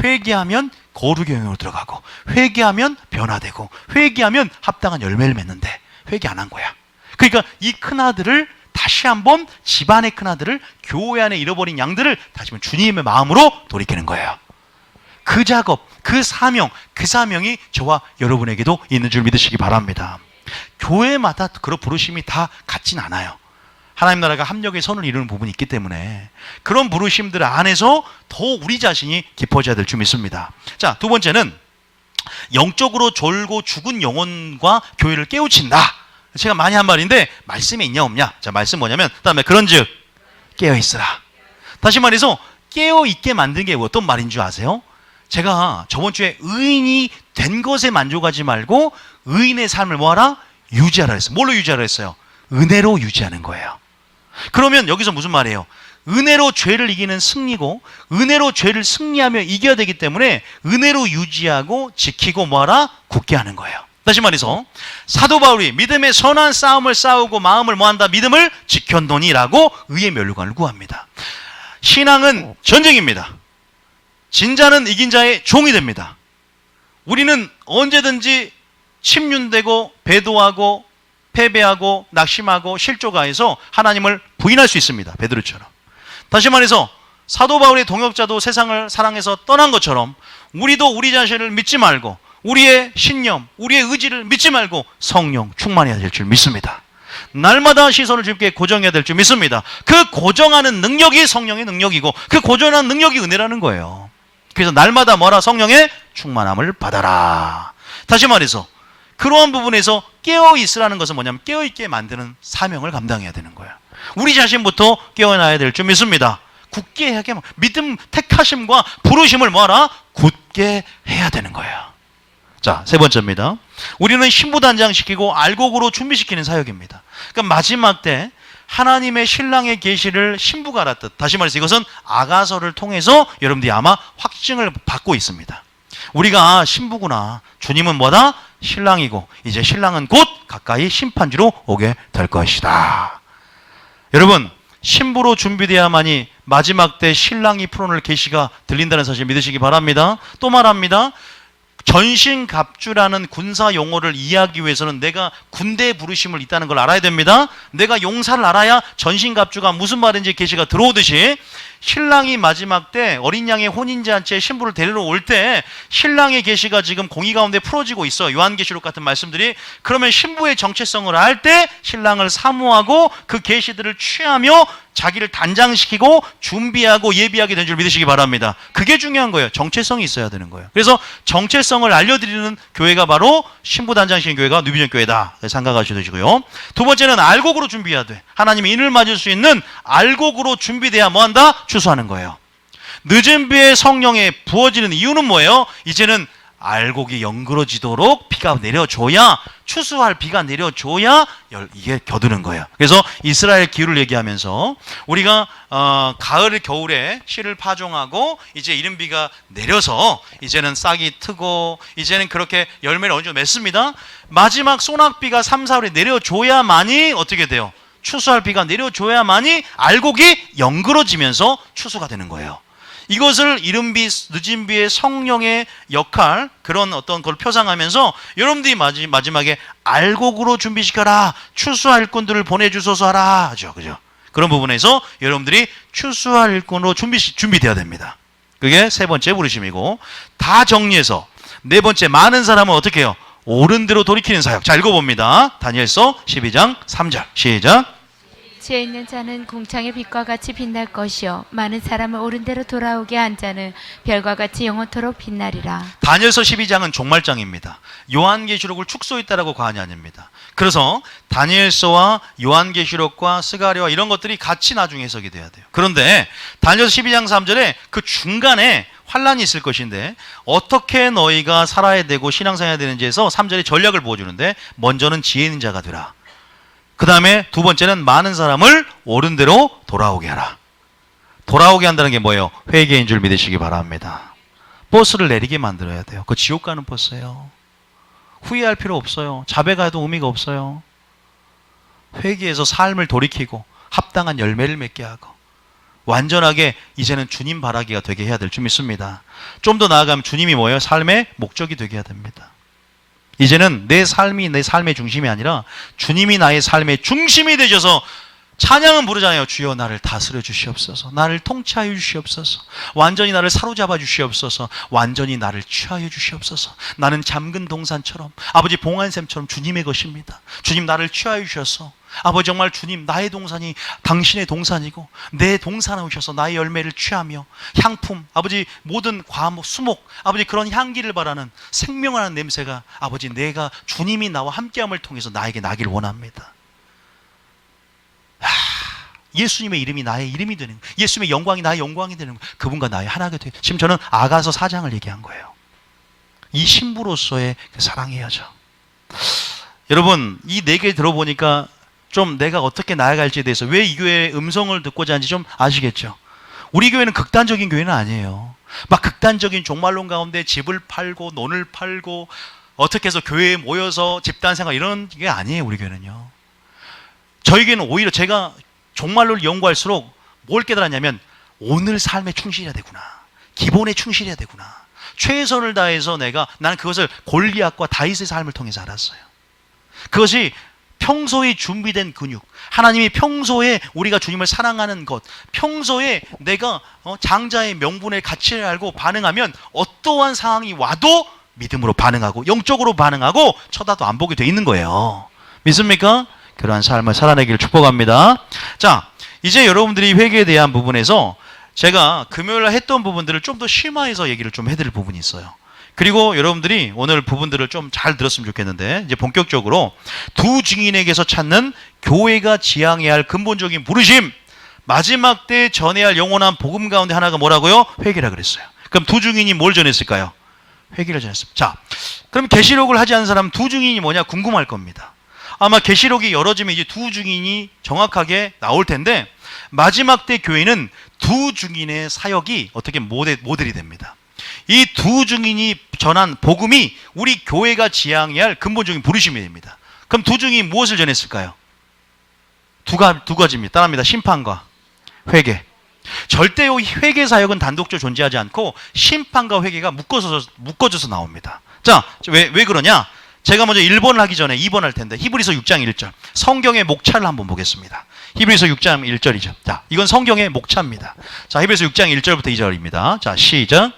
회개하면 거룩의 영역으로 들어가고, 회개하면 변화되고, 회개하면 합당한 열매를 맺는데 회개 안 한 거야. 그러니까 이 큰아들을 다시 한번, 집안의 큰아들을, 교회 안에 잃어버린 양들을 다시 한번 주님의 마음으로 돌이키는 거예요. 그 작업, 그 사명이 저와 여러분에게도 있는 줄 믿으시기 바랍니다. 교회마다 그런 부르심이 다 같진 않아요. 하나님 나라가 합력의 선을 이루는 부분이 있기 때문에 그런 부르심들 안에서 더 우리 자신이 깊어져야 될 줄 믿습니다. 자, 두 번째는 영적으로 졸고 죽은 영혼과 교회를 깨우친다. 제가 많이 한 말인데 말씀에 있냐 없냐? 자, 말씀 뭐냐면, 그다음에 그런즉 깨어있으라. 다시 말해서 깨어있게 만든 게 어떤 말인 줄 아세요? 제가 저번 주에 의인이 된 것에 만족하지 말고 의인의 삶을 뭐하라? 유지하라 했어요. 뭘로 유지하라 했어요? 은혜로 유지하는 거예요. 그러면 여기서 무슨 말이에요? 은혜로 죄를 이기는 승리고, 은혜로 죄를 승리하며 이겨야 되기 때문에 은혜로 유지하고 지키고 뭐하라? 굳게 하는 거예요. 다시 말해서 사도 바울이 믿음의 선한 싸움을 싸우고 마음을 뭐한다? 믿음을 지켰노니라고 의의 면류관을 구합니다. 신앙은 전쟁입니다. 진자는 이긴 자의 종이 됩니다. 우리는 언제든지 침륜되고 배도하고 패배하고 낙심하고 실족하여서 하나님을 부인할 수 있습니다. 베드로처럼. 다시 말해서 사도 바울의 동역자도 세상을 사랑해서 떠난 것처럼 우리도 우리 자신을 믿지 말고 우리의 신념, 우리의 의지를 믿지 말고 성령 충만해야 될 줄 믿습니다. 날마다 시선을 주님께 고정해야 될 줄 믿습니다. 그 고정하는 능력이 성령의 능력이고 그 고정하는 능력이 은혜라는 거예요. 그래서 날마다 뭐라? 성령의 충만함을 받아라. 다시 말해서 그러한 부분에서 깨어있으라는 것은 뭐냐면 깨어있게 만드는 사명을 감당해야 되는 거예요. 우리 자신부터 깨어나야 될 줄 믿습니다. 굳게 하게 믿음, 택하심과 부르심을 뭐하라? 굳게 해야 되는 거예요. 자, 세 번째입니다. 우리는 신부단장시키고 알곡으로 준비시키는 사역입니다. 그러니까 마지막 때 하나님의 신랑의 계시를 신부가 알았듯, 다시 말해서 이것은 아가서를 통해서 여러분들이 아마 확증을 받고 있습니다. 우리가 신부구나. 주님은 뭐다? 신랑이고 이제 신랑은 곧 가까이 심판지로 오게 될 것이다. 여러분, 신부로 준비되어야만이 마지막 때 신랑이 풀어놓을 계시가 들린다는 사실 믿으시기 바랍니다. 또 말합니다. 전신갑주라는 군사 용어를 이해하기 위해서는 내가 군대 부르심을 있다는 걸 알아야 됩니다. 내가 용사를 알아야 전신갑주가 무슨 말인지 계시가 들어오듯이 신랑이 마지막 때 어린 양의 혼인잔치에 신부를 데리러 올 때 신랑의 계시가 지금 공의 가운데 풀어지고 있어. 요한계시록 같은 말씀들이. 그러면 신부의 정체성을 알 때 신랑을 사모하고 그 계시들을 취하며 자기를 단장시키고 준비하고 예비하게 된 줄 믿으시기 바랍니다. 그게 중요한 거예요. 정체성이 있어야 되는 거예요. 그래서 정체성을 알려드리는 교회가 바로 신부 단장시킨 교회가 뉴비전 교회다. 생각하시고요. 두 번째는 알곡으로 준비해야 돼. 하나님의 인을 맞을 수 있는 알곡으로 준비돼야 뭐한다? 추수하는 거예요. 늦은 비에 성령에 부어지는 이유는 뭐예요? 이제는 알곡이 연그러지도록 비가 내려줘야, 추수할 비가 내려줘야 이게 겨드는 거예요. 그래서 이스라엘 기후를 얘기하면서 우리가 가을 겨울에 씨를 파종하고 이제 이른 비가 내려서 이제는 싹이 트고 이제는 그렇게 열매를 어느 정도 맺습니다. 마지막 소낙비가 3, 4월에 내려줘야만이 어떻게 돼요? 추수할 비가 내려줘야만이 알곡이 연그러지면서 추수가 되는 거예요. 이것을 이른 비, 늦은 비의 성령의 역할, 그런 어떤 걸 표상하면서 여러분들이 마지막에 알곡으로 준비시켜라, 추수할 일꾼들을 보내주소서 하라 하죠. 그죠? 그런 부분에서 여러분들이 추수할 일꾼으로 준비되어야 됩니다. 그게 세 번째 부르심이고, 다 정리해서 네 번째, 많은 사람은 어떻게 해요? 옳은 대로 돌이키는 사역. 자, 읽어봅니다. 다니엘서 12장 3절 시작. 지혜 있는 자는 궁창의 빛과 같이 빛날 것이요 많은 사람을 옳은 대로 돌아오게 한 자는 별과 같이 영원토록 빛나리라. 다니엘서 12장은 종말장입니다. 요한계시록을 축소했다라고 과언이 아닙니다. 그래서 다니엘서와 요한계시록과 스가랴와 이런 것들이 같이 나중에 해석이 돼야 돼요. 그런데 다니엘서 12장 3절에 그 중간에 환란이 있을 것인데 어떻게 너희가 살아야 되고 신앙생활해야 되는지에서 3절에 전략을 보여주는데, 먼저는 지혜 있는 자가 되라. 그 다음에 두 번째는 많은 사람을 옳은 대로 돌아오게 하라. 돌아오게 한다는 게 뭐예요? 회개인 줄 믿으시기 바랍니다. 버스를 내리게 만들어야 돼요. 그거 지옥 가는 버스예요. 후회할 필요 없어요. 자백해도 의미가 없어요. 회개해서 삶을 돌이키고 합당한 열매를 맺게 하고 완전하게 이제는 주님 바라기가 되게 해야 될 줄 믿습니다. 좀 더 나아가면 주님이 뭐예요? 삶의 목적이 되게 해야 됩니다. 이제는 내 삶이 내 삶의 중심이 아니라 주님이 나의 삶의 중심이 되셔서 찬양은 부르잖아요. 주여 나를 다스려 주시옵소서. 나를 통치하여 주시옵소서. 완전히 나를 사로잡아 주시옵소서. 완전히 나를 취하여 주시옵소서. 나는 잠근 동산처럼, 아버지 봉안샘처럼 주님의 것입니다. 주님 나를 취하여 주셔서, 아버지 정말 주님 나의 동산이 당신의 동산이고 내 동산에 오셔서 나의 열매를 취하며 향품, 아버지 모든 과목, 수목, 아버지 그런 향기를 바라는 생명하는 냄새가 아버지 내가 주님이 나와 함께함을 통해서 나에게 나길 원합니다. 예수님의 이름이 나의 이름이 되는 거예요. 예수님의 영광이 나의 영광이 되는 거예요. 그분과 나의 하나가 되는 거예요. 지금 저는 아가서 4장을 얘기한 거예요. 이 신부로서의 그 사랑의 여정. 여러분 이 네 개 들어보니까 좀 내가 어떻게 나아갈지에 대해서 왜 이 교회의 음성을 듣고자 하는지 좀 아시겠죠? 우리 교회는 극단적인 교회는 아니에요. 막 극단적인 종말론 가운데 집을 팔고 논을 팔고 어떻게 해서 교회에 모여서 집단생활 이런 게 아니에요. 우리 교회는요. 저희 교회는 오히려 제가 종말론을 연구할수록 뭘 깨달았냐면 오늘 삶에 충실해야 되구나. 기본에 충실해야 되구나. 최선을 다해서 나는 그것을 골리앗과 다윗의 삶을 통해서 알았어요. 그것이 평소에 준비된 근육, 하나님이 평소에 우리가 주님을 사랑하는 것, 평소에 내가 장자의 명분의 가치를 알고 반응하면 어떠한 상황이 와도 믿음으로 반응하고 영적으로 반응하고 쳐다도 안 보게 돼 있는 거예요. 믿습니까? 그러한 삶을 살아내기를 축복합니다. 자, 이제 여러분들이 회개에 대한 부분에서 제가 금요일날 했던 부분들을 좀 더 심화해서 얘기를 좀 해드릴 부분이 있어요. 그리고 여러분들이 오늘 부분들을 좀 잘 들었으면 좋겠는데, 이제 본격적으로 두 증인에게서 찾는 교회가 지향해야 할 근본적인 부르심, 마지막 때 전해야 할 영원한 복음 가운데 하나가 뭐라고요? 회개라 그랬어요. 그럼 두 증인이 뭘 전했을까요? 회개를 전했습니다. 자, 그럼 계시록을 하지 않은 사람 두 증인이 뭐냐 궁금할 겁니다. 아마 계시록이 열어지면 이제 두 증인이 정확하게 나올 텐데, 마지막 때 교회는 두 증인의 사역이 어떻게 모델이 됩니다. 이 두 증인이 전한 복음이 우리 교회가 지향해야 할 근본적인 부르심이 됩니다. 그럼 두 증인이 무엇을 전했을까요? 두 가지입니다. 따라합니다. 심판과 회개. 절대로 회개 사역은 단독적으로 존재하지 않고 심판과 회개가 묶어져서 나옵니다. 자, 왜 그러냐? 제가 먼저 1번을 하기 전에 2번 할 텐데, 히브리서 6장 1절 성경의 목차를 한번 보겠습니다. 히브리서 6장 1절이죠. 자, 이건 성경의 목차입니다. 자, 히브리서 6장 1절부터 2절입니다. 자, 시작.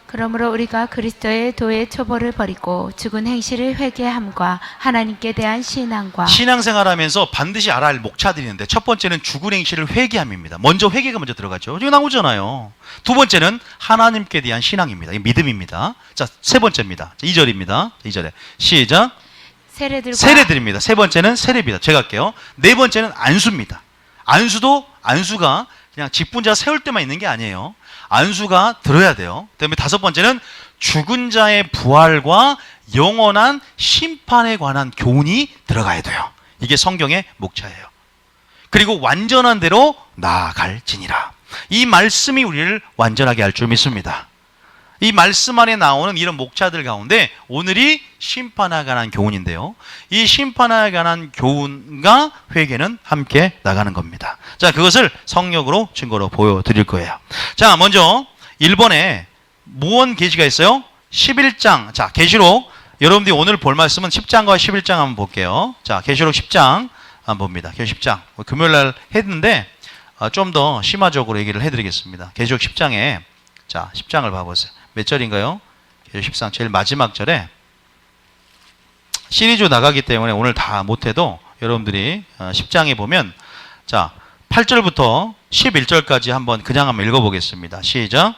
그러므로 우리가 그리스도의 도의 초보를 버리고 죽은 행실을 회개함과 하나님께 대한 신앙과 신앙생활하면서 반드시 알아야 할 목차들이 있는데, 첫 번째는 죽은 행실을 회개함입니다. 먼저 회개가 먼저 들어가죠. 이거 나오잖아요. 두 번째는 하나님께 대한 신앙입니다. 이게 믿음입니다. 자, 세 번째입니다. 2절입니다. 2절에 시작. 세례들입니다. 세 번째는 세례입니다. 제가 할게요. 네 번째는 안수입니다. 안수가 그냥 직분자 세울 때만 있는 게 아니에요. 안수가 들어야 돼요. 그다음에 다섯 번째는 죽은 자의 부활과 영원한 심판에 관한 교훈이 들어가야 돼요. 이게 성경의 목차예요. 그리고 완전한 대로 나아갈지니라. 이 말씀이 우리를 완전하게 할 줄 믿습니다. 이 말씀 안에 나오는 이런 목차들 가운데 오늘이 심판에 관한 교훈인데요. 이 심판에 관한 교훈과 회개는 함께 나가는 겁니다. 자, 그것을 성령으로 증거로 보여드릴 거예요. 자, 먼저 1번에 무언 계시가 있어요? 11장. 자, 계시록. 여러분들이 오늘 볼 말씀은 10장과 11장 한번 볼게요. 자, 계시록 10장 한번 봅니다. 계시록 10장. 금요일날 했는데 좀 더 심화적으로 얘기를 해드리겠습니다. 계시록 10장에 자, 10장을 봐보세요. 몇 절인가요? 계시록 10장 제일 마지막 절에, 시리즈 나가기 때문에 오늘 다 못해도 여러분들이 10장에 보면, 자, 8절부터 11절까지 한번 읽어보겠습니다. 시작.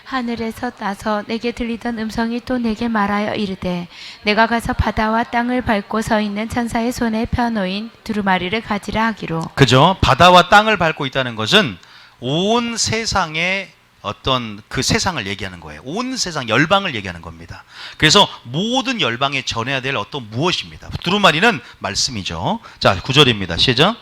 하늘에서 나서 내게 들리던 음성이 또 내게 말하여 이르되, 내가 가서 바다와 땅을 밟고 서 있는 천사의 손에 펴놓인 두루마리를 가지라 하기로. 그죠? 바다와 땅을 밟고 있다는 것은 온 세상의 어떤 그 세상을 얘기하는 거예요. 온 세상 열방을 얘기하는 겁니다. 그래서 모든 열방에 전해야 될 어떤 무엇입니다. 두루마리는 말씀이죠. 자, 9절입니다. 시작.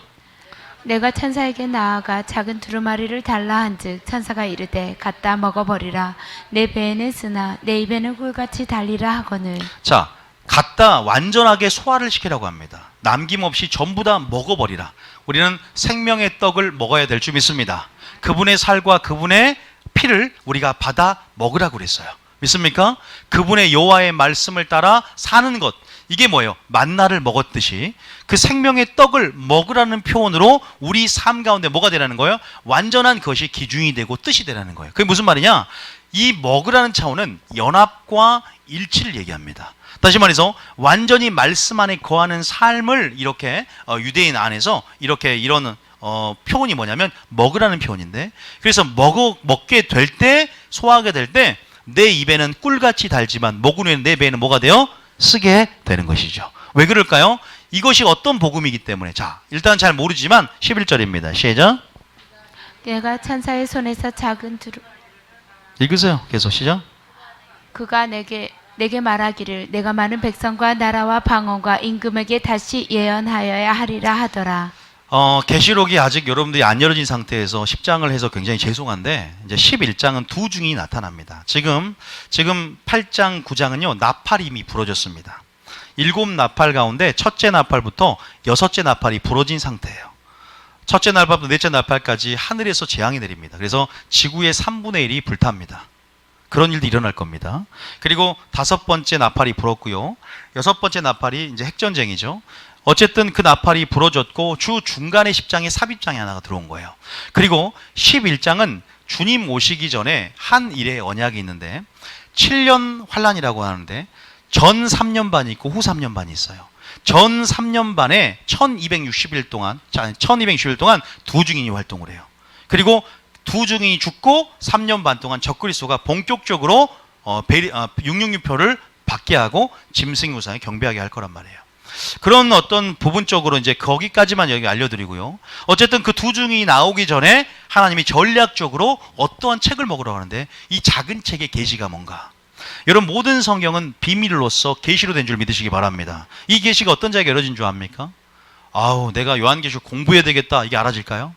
내가 천사에게 나아가 작은 두루마리를 달라 한즉 천사가 이르되 갖다 먹어버리라. 내 배에는 쓰나 내 입에는 꿀같이 달리라 하거늘. 자, 갖다 완전하게 소화를 시키라고 합니다. 남김없이 전부 다 먹어버리라. 우리는 생명의 떡을 먹어야 될 줄 믿습니다. 그분의 살과 그분의 피를 우리가 받아 먹으라고 그랬어요. 믿습니까? 그분의 여호와의 말씀을 따라 사는 것, 이게 뭐예요? 만나를 먹었듯이 그 생명의 떡을 먹으라는 표현으로 우리 삶 가운데 뭐가 되라는 거예요? 완전한 것이 기준이 되고 뜻이 되라는 거예요. 그게 무슨 말이냐? 이 먹으라는 차원은 연합과 일치를 얘기합니다. 다시 말해서 완전히 말씀 안에 거하는 삶을 이렇게 유대인 안에서 이런 표현이 뭐냐면 먹으라는 표현인데, 그래서 먹게 될 때, 소화하게 될 때 내 입에는 꿀같이 달지만 먹은 후에는 내 배에는 뭐가 돼요? 쓰게 되는 것이죠. 왜 그럴까요? 이것이 어떤 복음이기 때문에. 자, 일단 잘 모르지만 11절입니다. 시작. 내가 천사의 손에서 작은 읽으세요. 계속 시작. 그가 내게 말하기를 내가 많은 백성과 나라와 방언과 임금에게 다시 예언하여야 하리라 하더라. 계시록이 아직 여러분들이 안 열어진 상태에서 10장을 해서 굉장히 죄송한데, 이제 11장은 두 증인이 나타납니다. 지금 8장, 9장은요, 나팔이 이미 부러졌습니다. 7 나팔 가운데 첫째 나팔부터 여섯째 나팔이 부러진 상태예요. 첫째 나팔부터 넷째 나팔까지 하늘에서 재앙이 내립니다. 그래서 지구의 3분의 1이 불탑니다. 그런 일도 일어날 겁니다. 그리고 5번째 나팔이 불었고요. 6번째 나팔이 이제 핵전쟁이죠. 어쨌든 그 나팔이 부러졌고 주 중간에 10장에 삽입장이 하나가 들어온 거예요. 그리고 11장은 주님 오시기 전에 한 일의 언약이 있는데 7년 환란이라고 하는데 전 3년 반이 있고 후 3년 반이 있어요. 전 3년 반에 1260일 동안 두 증인이 활동을 해요. 그리고 두 증인이 죽고 3년 반 동안 적그리스도가 본격적으로 666표를 받게 하고 짐승 우상에 경배하게 할 거란 말이에요. 그런 어떤 부분적으로 이제 거기까지만 여기 알려드리고요. 어쨌든 그 두 증인이 나오기 전에 하나님이 전략적으로 어떠한 책을 먹으라고 하는데 이 작은 책의 계시가 뭔가. 여러분 모든 성경은 비밀로서 계시로 된 줄 믿으시기 바랍니다. 이 계시가 어떤 자에게 열어진 줄 압니까? 아우 내가 요한계시록 공부해야 되겠다 이게 알아질까요?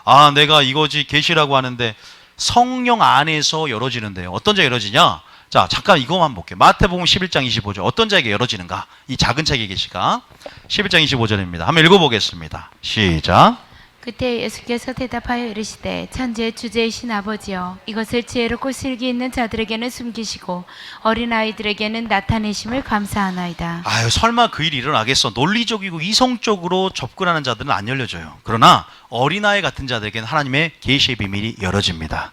아 내가 이거지 계시라고 하는데 성령 안에서 열어지는데요. 어떤 자에게 열어지냐? 자 잠깐 이거만 볼게요. 마태복음 11장 25절 어떤 자에게 열어지는가? 이 작은 책의 계시가 11장 25절입니다. 한번 읽어보겠습니다. 시작. 그때 예수께서 대답하여 이르시되 천지의 주제이신 아버지여 이것을 지혜롭고 슬기 있는 자들에게는 숨기시고 어린아이들에게는 나타내심을 감사하나이다. 아유 설마 그 일이 일어나겠어. 논리적이고 이성적으로 접근하는 자들은 안 열려져요. 그러나 어린아이 같은 자들에게는 하나님의 계시의 비밀이 열어집니다.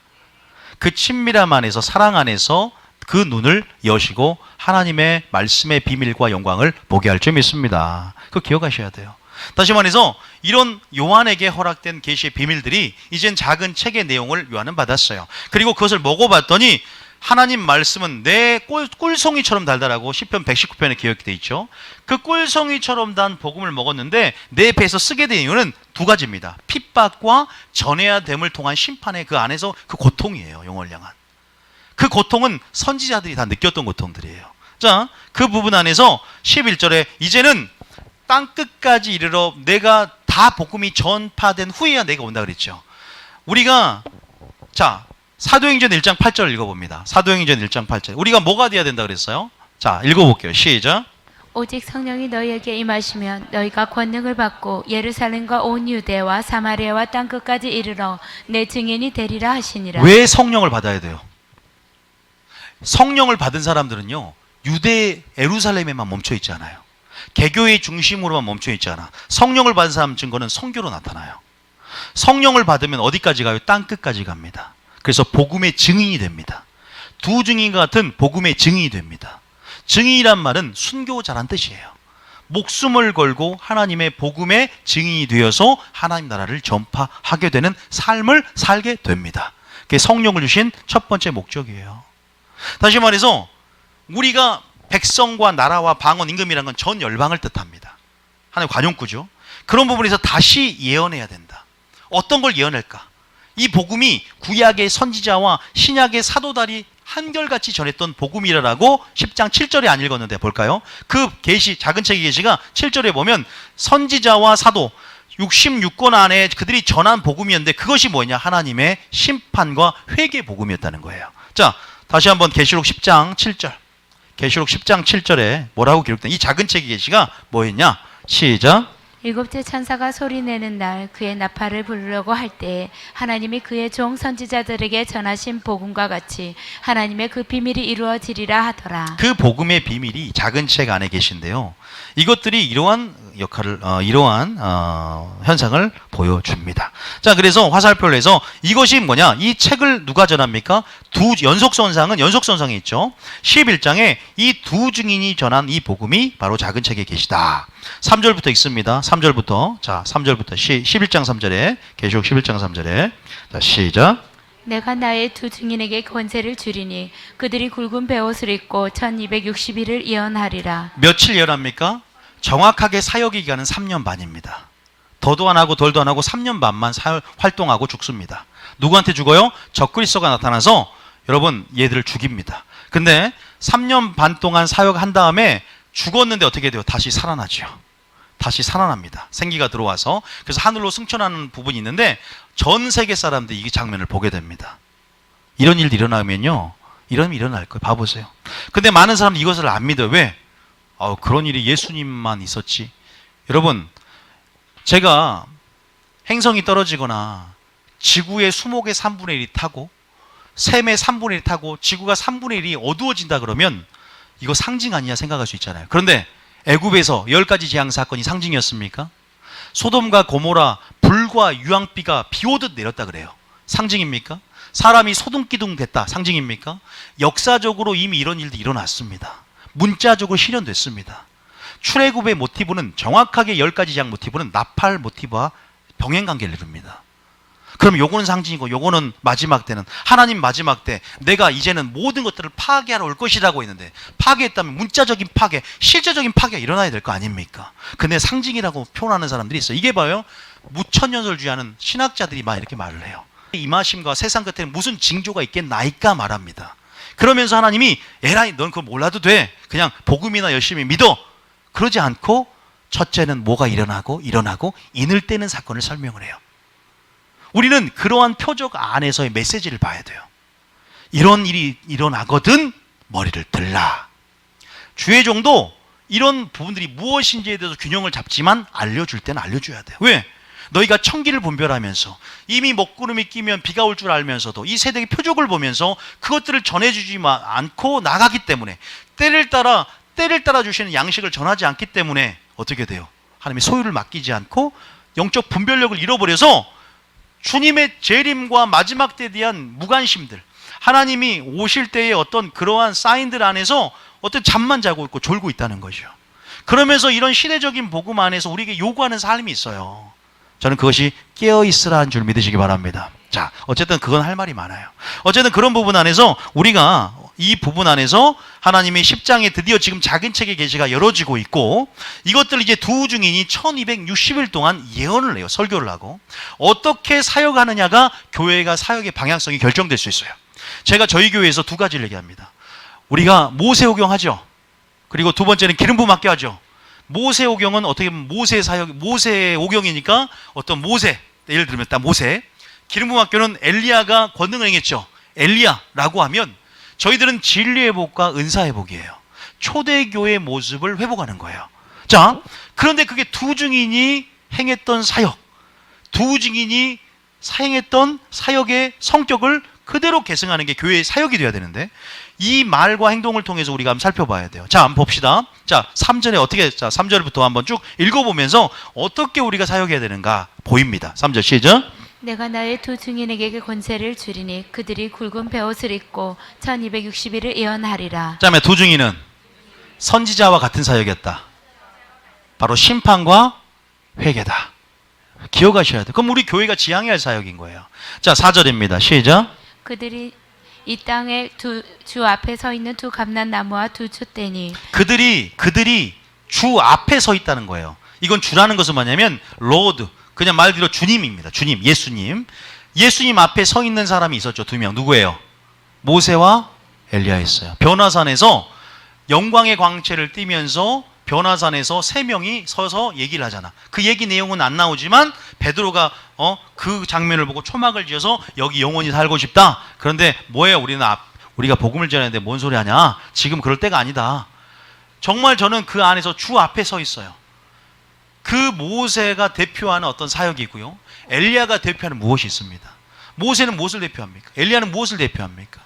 그 친밀함 안에서 사랑 안에서 그 눈을 여시고 하나님의 말씀의 비밀과 영광을 보게 할 줄 믿습니다. 그거 기억하셔야 돼요. 다시 말해서 이런 요한에게 허락된 계시의 비밀들이 이젠 작은 책의 내용을 요한은 받았어요. 그리고 그것을 먹어봤더니 하나님 말씀은 내 꿀송이처럼 달달하고 시편 119편에 기록되어 있죠. 그 꿀송이처럼 단 복음을 먹었는데 내 배에서 쓰게 된 이유는 두 가지입니다. 핍박과 전해야 됨을 통한 심판의 그 안에서 그 고통이에요. 영혼을 향한. 그 고통은 선지자들이 다 느꼈던 고통들이에요. 자, 그 부분 안에서 11절에 이제는 땅끝까지 이르러 내가 다 복음이 전파된 후에야 내가 온다 그랬죠. 우리가 자 사도행전 1장 8절 읽어봅니다. 사도행전 1장 8절 우리가 뭐가 돼야 된다 그랬어요? 자 읽어볼게요. 시작. 오직 성령이 너희에게 임하시면 너희가 권능을 받고 예루살렘과 온 유대와 사마리아와 땅끝까지 이르러 내 증인이 되리라 하시니라. 왜 성령을 받아야 돼요? 성령을 받은 사람들은요 유대 예루살렘에만 멈춰 있지 않아요. 개교의 중심으로만 멈춰 있지 않아. 성령을 받은 사람 증거는 선교로 나타나요. 성령을 받으면 어디까지 가요? 땅끝까지 갑니다. 그래서 복음의 증인이 됩니다. 두 증인과 같은 복음의 증인이 됩니다. 증인이란 말은 순교자란 뜻이에요. 목숨을 걸고 하나님의 복음의 증인이 되어서 하나님 나라를 전파하게 되는 삶을 살게 됩니다. 그게 성령을 주신 첫 번째 목적이에요. 다시 말해서 우리가 백성과 나라와 방언, 임금이라는 건 전 열방을 뜻합니다. 하나의 관용구죠. 그런 부분에서 다시 예언해야 된다. 어떤 걸 예언할까? 이 복음이 구약의 선지자와 신약의 사도들이 한결같이 전했던 복음이라고 10장 7절에 안 읽었는데 볼까요? 그 계시, 작은 책의 계시가 7절에 보면 선지자와 사도 66권 안에 그들이 전한 복음이었는데 그것이 뭐냐? 하나님의 심판과 회개 복음이었다는 거예요. 자, 다시 한번 계시록 10장 7절. 계시록 10장 7절에 뭐라고 기록된 이 작은 책의 계시가 뭐였냐? 시작. 일곱째 천사가 소리내는 날 그의 나팔을 부르려고 할 때에 하나님이 그의 종 선지자들에게 전하신 복음과 같이 하나님의 그 비밀이 이루어지리라 하더라. 그 복음의 비밀이 작은 책 안에 계신데요. 이것들이 이러한 역할을 현상을 보여줍니다. 자, 그래서 화살표를 해서 이것이 뭐냐? 이 책을 누가 전합니까? 두 연속선상이 있죠. 11장에 이 두 증인이 전한 이 복음이 바로 작은 책에 계시다. 3절부터 읽습니다. 3절부터. 자, 3절부터 11장 3절에 계시록 11장 3절에 자, 시작. 내가 나의 두 증인에게 권세를 주리니 그들이 굵은 베옷을 입고 1260일을 예언하리라. 며칠 예언합니까? 정확하게 사역의 기간은 3년 반입니다. 더도 안 하고 덜도 안 하고 3년 반만 활동하고 죽습니다. 누구한테 죽어요? 적그리스도가 나타나서 여러분 얘들을 죽입니다. 근데 3년 반 동안 사역한 다음에 죽었는데 어떻게 돼요? 다시 살아나죠. 다시 살아납니다. 생기가 들어와서. 그래서 하늘로 승천하는 부분이 있는데 전 세계 사람들이 이 장면을 보게 됩니다. 이런 일이 일어나면요. 이런 일이 일어날 거예요. 봐보세요. 근데 많은 사람들이 이것을 안 믿어요. 왜? 그런 일이 예수님만 있었지. 여러분, 제가 행성이 떨어지거나 지구의 수목의 3분의 1이 타고 샘의 3분의 1이 타고 지구가 3분의 1이 어두워진다 그러면 이거 상징 아니냐 생각할 수 있잖아요. 그런데 애굽에서 10가지 재앙 사건이 상징이었습니까? 소돔과 고모라 불과 유황비가 비 오듯 내렸다 그래요. 상징입니까? 사람이 소둥기둥 됐다. 상징입니까? 역사적으로 이미 이런 일도 일어났습니다. 문자적으로 실현됐습니다. 출애굽의 모티브는 정확하게 10가지 장 모티브는 나팔 모티브와 병행관계를 이룹니다. 그럼 요거는 상징이고 요거는 마지막 때는 하나님 마지막 때 내가 이제는 모든 것들을 파괴하러 올 것이라고 했는데 파괴했다면 문자적인 파괴, 실제적인 파괴가 일어나야 될 거 아닙니까? 근데 상징이라고 표현하는 사람들이 있어요. 이게 봐요. 무천년설주의하는 신학자들이 막 이렇게 말을 해요. 임하심과 세상 끝에는 무슨 징조가 있겠나이까 말합니다. 그러면서 하나님이 에라이 넌 그거 몰라도 돼. 그냥 복음이나 열심히 믿어. 그러지 않고 첫째는 뭐가 일어나고 인을 떼는 사건을 설명을 해요. 우리는 그러한 표적 안에서의 메시지를 봐야 돼요. 이런 일이 일어나거든 머리를 들라. 주의 종도 이런 부분들이 무엇인지에 대해서 균형을 잡지만 알려줄 때는 알려줘야 돼요. 왜? 너희가 천기를 분별하면서 이미 먹구름이 끼면 비가 올 줄 알면서도 이 세대의 표적을 보면서 그것들을 전해주지 않고 나가기 때문에 때를 따라 주시는 양식을 전하지 않기 때문에 어떻게 돼요? 하나님의 소유를 맡기지 않고 영적 분별력을 잃어버려서 주님의 재림과 마지막 때에 대한 무관심들, 하나님이 오실 때의 어떤 그러한 사인들 안에서 어떤 잠만 자고 있고 졸고 있다는 거죠. 그러면서 이런 시대적인 복음 안에서 우리에게 요구하는 삶이 있어요. 저는 그것이 깨어있으라는 줄 믿으시기 바랍니다. 자, 어쨌든 그건 할 말이 많아요. 어쨌든 그런 부분 안에서 우리가 이 부분 안에서 하나님의 10장에 드디어 지금 작은 책의 계시가 열어지고 있고 이것들 이제 두 증인이 1260일 동안 예언을 해요. 설교를 하고 어떻게 사역하느냐가 교회가 사역의 방향성이 결정될 수 있어요. 제가 저희 교회에서 두 가지를 얘기합니다. 우리가 모세오경 하죠. 그리고 두 번째는 기름 부음 맡겨 하죠. 모세오경은 어떻게 보면 모세오경이니까 어떤 모세, 예를 들면 딱 모세. 기름 부음 맡겨는 엘리야가 권능을 행했죠. 엘리야라고 하면 저희들은 진리의 복과 은사의 복이에요. 초대교회의 모습을 회복하는 거예요. 자, 그런데 그게 두 증인이 행했던 사역, 두 증인이 사행했던 사역의 성격을 그대로 계승하는 게 교회의 사역이 되어야 되는데 이 말과 행동을 통해서 우리가 한번 살펴봐야 돼요. 자, 한번 봅시다. 자, 3절에 어떻게, 자, 3절부터 한번 쭉 읽어보면서 어떻게 우리가 사역해야 되는가 보입니다. 3절 시작. 내가 나의 두 증인에게 권세를 주리니 그들이 굵은 베옷을 입고 1260일을 예언하리라. 자, 두 증인은 선지자와 같은 사역이었다. 바로 심판과 회개다. 기억하셔야 돼요. 그럼 우리 교회가 지향해야 할 사역인 거예요. 자, 4절입니다. 시작. 그들이 이 땅에 주 앞에 서 있는 두 감람나무와 두 촛대니 그들이 주 앞에 서 있다는 거예요. 이건 주라는 것은 뭐냐면 로드, 그냥 말 그대로 주님입니다. 주님, 예수님. 예수님 앞에 서 있는 사람이 있었죠. 두 명. 누구예요? 모세와 엘리야였어요. 변화산에서 영광의 광채를 띠면서 변화산에서 세 명이 서서 얘기를 하잖아. 그 얘기 내용은 안 나오지만 베드로가 그 장면을 보고 초막을 지어서 여기 영원히 살고 싶다. 그런데 뭐예요? 우리가 복음을 전하는데 뭔 소리 하냐? 지금 그럴 때가 아니다. 정말 저는 그 안에서 주 앞에 서 있어요. 그 모세가 대표하는 어떤 사역이 있고요. 엘리야가 대표하는 무엇이 있습니다. 모세는 무엇을 대표합니까? 엘리야는 무엇을 대표합니까?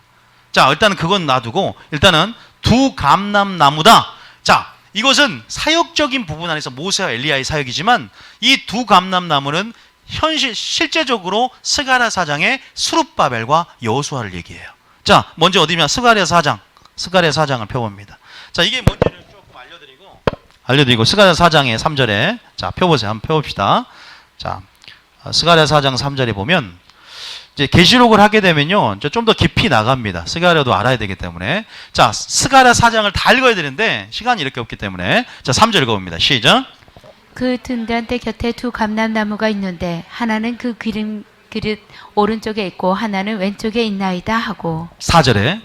자, 일단은 그건 놔두고 일단은 두 감람나무다. 자, 이것은 사역적인 부분 안에서 모세와 엘리야의 사역이지만 이 두 감람나무는 실제적으로 스가랴 4장의 스룹바벨과 여호수아를 얘기해요. 자, 먼저 어디냐? 스가랴 4장을 펴봅니다. 자, 이게 뭔지를 조금 알려드리고 스가랴 4장의 3절에 자, 펴보세요. 한번 펴봅시다. 자, 스가랴 4장 3절에 보면 이제 계시록을 하게 되면요, 좀 더 깊이 나갑니다. 스가랴도 알아야 되기 때문에. 자, 스가랴 4장을 다 읽어야 되는데 시간이 이렇게 없기 때문에 자, 3절 읽어봅니다. 시작. 그 등잔대 곁에 두 감람나무가 있는데 하나는 그 그릇 오른쪽에 있고 하나는 왼쪽에 있나이다 하고 4절에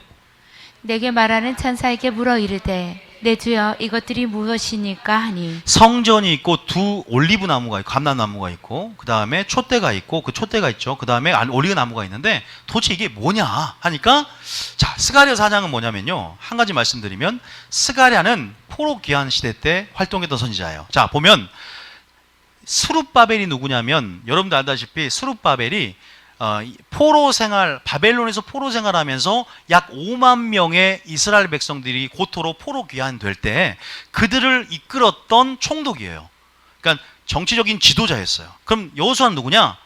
내게 말하는 천사에게 물어 이르되 내 주여 이것들이 무엇이니까 하니 성전이 있고 두 올리브 나무가 있고 감람나무가 있고 그 다음에 촛대가 있고 그 촛대가 있죠. 그 다음에 올리브 나무가 있는데 도대체 이게 뭐냐 하니까 자, 스가랴 4장은 뭐냐면요, 한 가지 말씀드리면 스가랴는 포로 귀환 시대 때 활동했던 선지자예요. 자, 보면 스룹바벨이 누구냐면 여러분들 알다시피 스룹바벨이 포로 생활, 바벨론에서 포로 생활하면서 약 5만 명의 이스라엘 백성들이 고토로 포로 귀환될 때 그들을 이끌었던 총독이에요. 그러니까 정치적인 지도자였어요. 그럼 여호수아는 누구냐?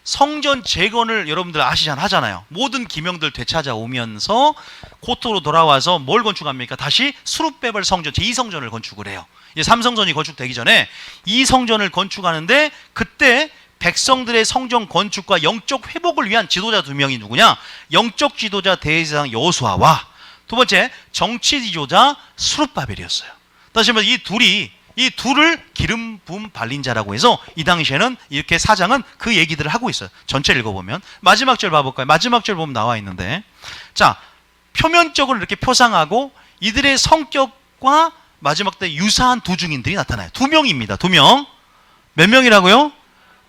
성전 재건을 여러분들 하잖아요. 모든 기명들 되찾아오면서 고토로 돌아와서 뭘 건축합니까? 다시 수룹베벨 성전, 제2성전을 건축을 해요. 이제 3성전이 건축되기 전에 2성전을 건축하는데 그때 백성들의 성전 건축과 영적 회복을 위한 지도자 2명이 누구냐? 영적 지도자 대제사장 여호수아와 두 번째 정치 지도자 수룹바벨이었어요. 다시 말해서 이 둘을 기름 부음 발린 자라고 해서 이 당시에는 이렇게 사장은 그 얘기들을 하고 있어요. 전체를 읽어보면 마지막 절 봐볼까요? 마지막 절 보면 나와 있는데, 자, 표면적으로 이렇게 표상하고 이들의 성격과 마지막 때 유사한 두 증인들이 나타나요. 2명입니다. 2명. 몇 명이라고요?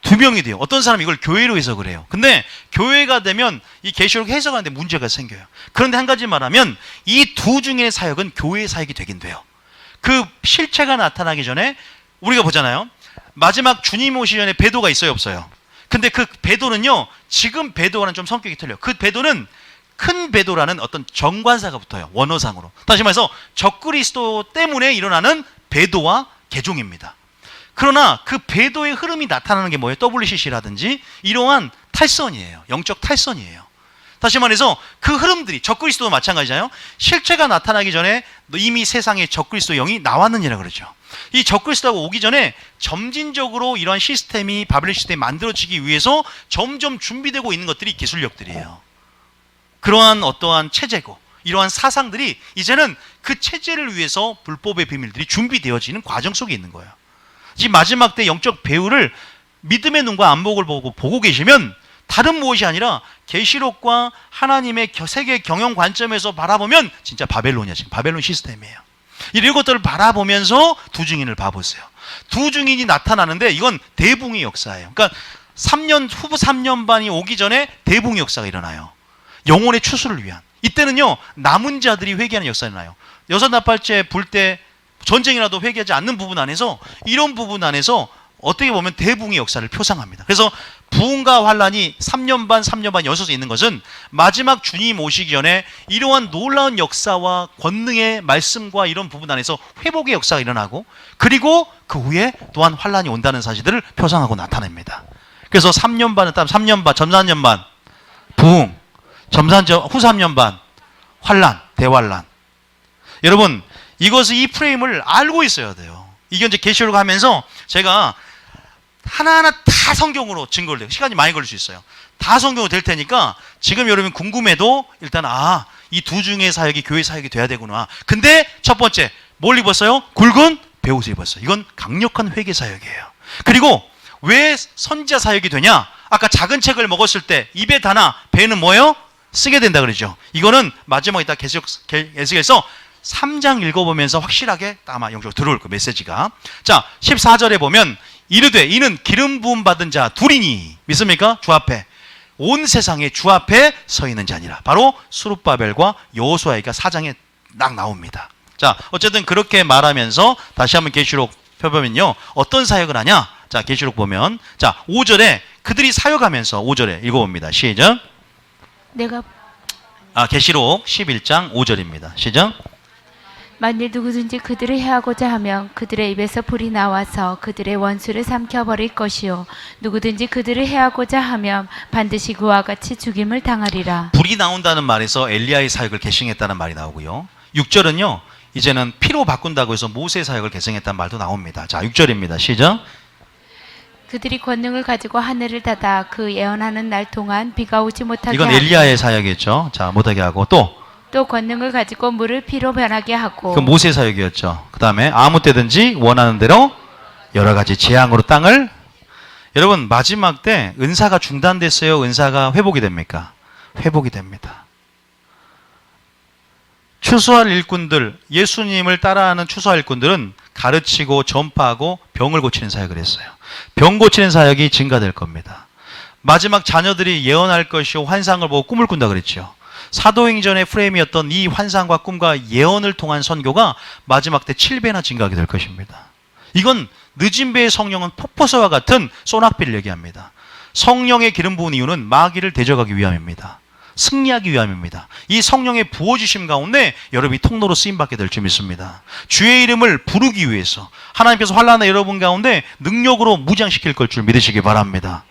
2명이 돼요. 어떤 사람이 이걸 교회로 해석을 해요. 근데 교회가 되면 이 계시록 해석하는데 문제가 생겨요. 그런데 한 가지 말하면 이 두 증인의 사역은 교회의 사역이 되긴 돼요. 그 실체가 나타나기 전에 우리가 보잖아요. 마지막 주님 오시기 전에 베드로가 있어요, 없어요? 근데 그 베드로는요, 지금 베드로와는 좀 성격이 틀려요. 그 베드로는 큰 베드로라는 어떤 정관사가 붙어요, 원어상으로. 다시 말해서 적그리스도 때문에 일어나는 베드로와 개종입니다. 그러나 그 베드로의 흐름이 나타나는 게 뭐예요? WCC라든지 이러한 탈선이에요. 영적 탈선이에요. 다시 말해서 그 흐름들이 적그리스도도 마찬가지잖아요. 실체가 나타나기 전에 이미 세상에 적그리스도 영이 나왔느니라 그러죠. 이 적그리스도가 오기 전에 점진적으로 이러한 시스템이 바벨론 시스템이 만들어지기 위해서 점점 준비되고 있는 것들이 기술력들이에요. 그러한 어떠한 체제고 이러한 사상들이 이제는 그 체제를 위해서 불법의 비밀들이 준비되어지는 과정 속에 있는 거예요. 이 마지막 때 영적 배후를 믿음의 눈과 안목을 보고 계시면 다른 무엇이 아니라 계시록과 하나님의 세계 경영 관점에서 바라보면 진짜 바벨론이야. 지금 바벨론 시스템이에요. 이런 것들을 바라보면서 두 증인을 봐보세요. 두 증인이 나타나는데 이건 대붕의 역사예요. 그러니까 후보 3년 반이 오기 전에 대붕의 역사가 일어나요. 영혼의 추수를 위한. 이때는요, 남은 자들이 회개하는 역사가 일어나요. 여섯 나팔째 불 때 전쟁이라도 회개하지 않는 부분 안에서, 이런 부분 안에서 어떻게 보면 대붕의 역사를 표상합니다. 그래서 부흥과 환란이 3년 반 연속해서 있는 것은 마지막 주님 오시기 전에 이러한 놀라운 역사와 권능의 말씀과 이런 부분 안에서 회복의 역사가 일어나고, 그리고 그 후에 또한 환란이 온다는 사실들을 표상하고 나타냅니다. 그래서 3년 반은 딱 3년 반, 전 3년 반 부흥, 후 3년 반 환란, 대환란. 여러분, 이것을 이 프레임을 알고 있어야 돼요. 이게 이제 계시록 하면서 제가 하나하나 다 성경으로 증거를 내요. 시간이 많이 걸릴 수 있어요. 다 성경으로 될 테니까 지금 여러분 궁금해도 일단 이 두 중의 사역이 교회 사역이 돼야 되구나. 근데 첫 번째 뭘 입었어요? 굵은 베옷을 입었어요. 이건 강력한 회개 사역이에요. 그리고 왜 선지자 사역이 되냐? 아까 작은 책을 먹었을 때 입에 다나 배는 뭐예요? 쓰게 된다 그러죠. 이거는 마지막에 딱 에스겔서 3장 읽어보면서 확실하게 아마 영적으로 들어올 그 메시지가. 자, 14절에 보면 이르되 이는 기름 부음 받은 자 둘이니 믿습니까? 주 앞에 온 세상에 주 앞에 서 있는 자니라. 바로 수룹바벨과 여호수아가 4장에 딱 나옵니다. 자, 어쨌든 그렇게 말하면서 다시 한번 계시록 펴보면요, 어떤 사역을 하냐? 자, 계시록 보면 자 5절에 그들이 사역하면서 5절에 읽어봅니다. 시작. 계시록 11장 5절입니다. 시작. 만일 누구든지 그들을 해하고자 하면 그들의 입에서 불이 나와서 그들의 원수를 삼켜버릴 것이요 누구든지 그들을 해하고자 하면 반드시 그와 같이 죽임을 당하리라. 불이 나온다는 말에서 엘리야의 사역을 계승했다는 말이 나오고요. 6절은요, 이제는 피로 바꾼다고 해서 모세의 사역을 계승했다는 말도 나옵니다. 자, 6절입니다. 시작. 그들이 권능을 가지고 하늘을 닫아 그 예언하는 날 동안 비가 오지 못하게 이건 엘리야의 사역이었죠. 자, 못하게 하고 또 권능을 가지고 물을 피로 변하게 하고. 그 모세 사역이었죠. 그 다음에 아무 때든지 원하는 대로 여러 가지 재앙으로 땅을. 여러분, 마지막 때 은사가 중단됐어요? 은사가 회복이 됩니까? 회복이 됩니다. 추수할 일꾼들, 예수님을 따라하는 추수할 일꾼들은 가르치고 전파하고 병을 고치는 사역을 했어요. 병 고치는 사역이 증가될 겁니다. 마지막 자녀들이 예언할 것이요 환상을 보고 꿈을 꾼다 그랬죠. 사도행전의 프레임이었던 이 환상과 꿈과 예언을 통한 선교가 마지막 때 7배나 증가하게 될 것입니다. 이건 늦은 배의 성령은 폭포수와 같은 소낙비를 얘기합니다. 성령의 기름 부은 이유는 마귀를 대적하기 위함입니다. 승리하기 위함입니다. 이 성령의 부어주심 가운데 여러분이 통로로 쓰임받게 될 줄 믿습니다. 주의 이름을 부르기 위해서 하나님께서 환난의 여러분 가운데 능력으로 무장시킬 걸 줄 믿으시기 바랍니다.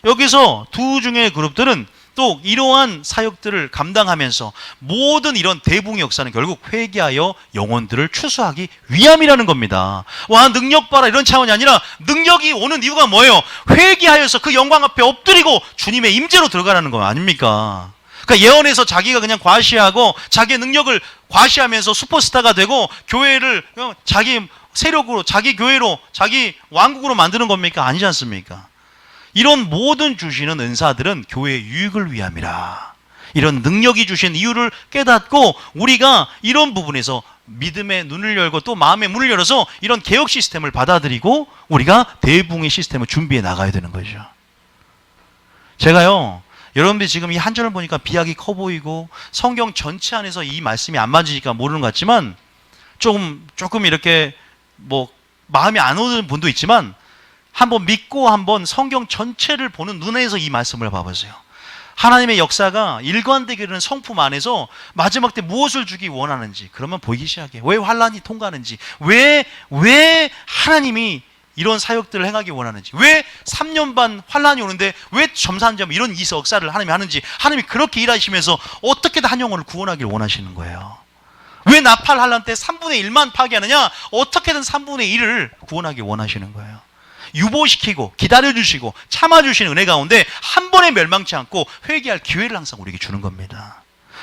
여기서 두 중의 그룹들은 또 이러한 사역들을 감당하면서 모든 이런 대붕의 역사는 결국 회개하여 영혼들을 추수하기 위함이라는 겁니다. 와, 능력 봐라 이런 차원이 아니라 능력이 오는 이유가 뭐예요? 회개하여서 그 영광 앞에 엎드리고 주님의 임재로 들어가라는 거 아닙니까? 그러니까 예언에서 자기가 그냥 과시하고 자기의 능력을 과시하면서 슈퍼스타가 되고 교회를 자기 세력으로, 자기 교회로, 자기 왕국으로 만드는 겁니까? 아니지 않습니까? 이런 모든 주시는 은사들은 교회의 유익을 위함이라. 이런 능력이 주신 이유를 깨닫고 우리가 이런 부분에서 믿음의 눈을 열고 또 마음의 문을 열어서 이런 개혁 시스템을 받아들이고 우리가 대붕의 시스템을 준비해 나가야 되는 거죠. 제가요, 여러분들이 지금 이 한 절을 보니까 비약이 커 보이고 성경 전체 안에서 이 말씀이 안 맞으니까 모르는 것 같지만 조금 이렇게 마음이 안 오는 분도 있지만 한번 믿고 한번 성경 전체를 보는 눈에서 이 말씀을 봐보세요. 하나님의 역사가 일관되게 이르는 성품 안에서 마지막 때 무엇을 주기 원하는지 그러면 보이기 시작해. 왜 환란이 통과하는지, 왜 하나님이 이런 사역들을 행하기 원하는지, 왜 3년 반 환란이 오는데 왜 점산점 이런 역사를 하나님이 하는지, 하나님이 그렇게 일하시면서 어떻게든 한 영혼을 구원하기를 원하시는 거예요. 왜 나팔 환란 때 3분의 1만 파괴하느냐? 어떻게든 3분의 1을 구원하기 원하시는 거예요. 유보시키고 기다려주시고 참아주시는 은혜 가운데 한 번에 멸망치 않고 회개할 기회를 항상 우리에게 주는 겁니다.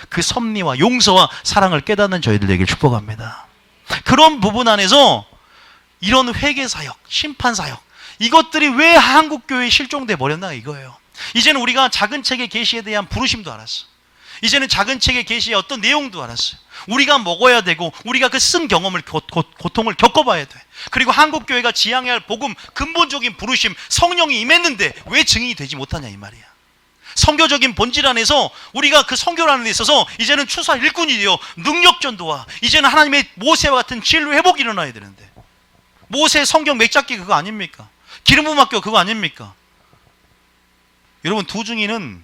그 섭리와 용서와 사랑을 깨닫는 저희들 되길 축복합니다. 그런 부분 안에서 이런 회개사역, 심판사역, 이것들이 왜 한국교회에 실종돼 버렸나 이거예요. 이제는 우리가 작은 책의 계시에 대한 부르심도 알았어. 이제는 작은 책의 계시의 어떤 내용도 알았어요. 우리가 먹어야 되고 우리가 그 쓴 경험을 고통을 겪어봐야 돼. 그리고 한국교회가 지향해야 할 복음, 근본적인 부르심, 성령이 임했는데 왜 증인이 되지 못하냐 이 말이야. 선교적인 본질 안에서 우리가 그 선교라는 데 있어서 이제는 추수할 일꾼이 되어 능력전도와 이제는 하나님의 모세와 같은 진로 회복이 일어나야 되는데, 모세 성경 맥잡기 그거 아닙니까? 기름 부음 학교 그거 아닙니까? 여러분, 두중이는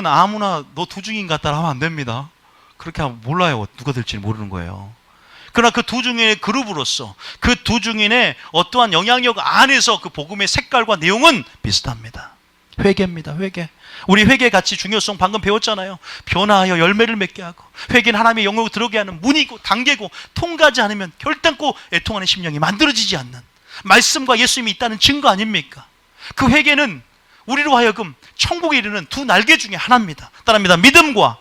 아무나 너 두중인 같다 하면 안 됩니다. 그렇게 하면 몰라요. 누가 될지 모르는 거예요. 그러나 그 두중인의 그룹으로서 그 두중인의 어떠한 영향력 안에서 그 복음의 색깔과 내용은 비슷합니다. 회개입니다. 회개. 우리 회개의 가치 중요성 방금 배웠잖아요. 변화하여 열매를 맺게 하고, 회개는 하나님의 영역으로 들어오게 하는 문이고 단계고, 통과하지 않으면 결단코 애통하는 심령이 만들어지지 않는 말씀과 예수님이 있다는 증거 아닙니까? 그 회개는 우리로 하여금 천국에 이르는 두 날개 중에 하나입니다. 따릅니다. 믿음과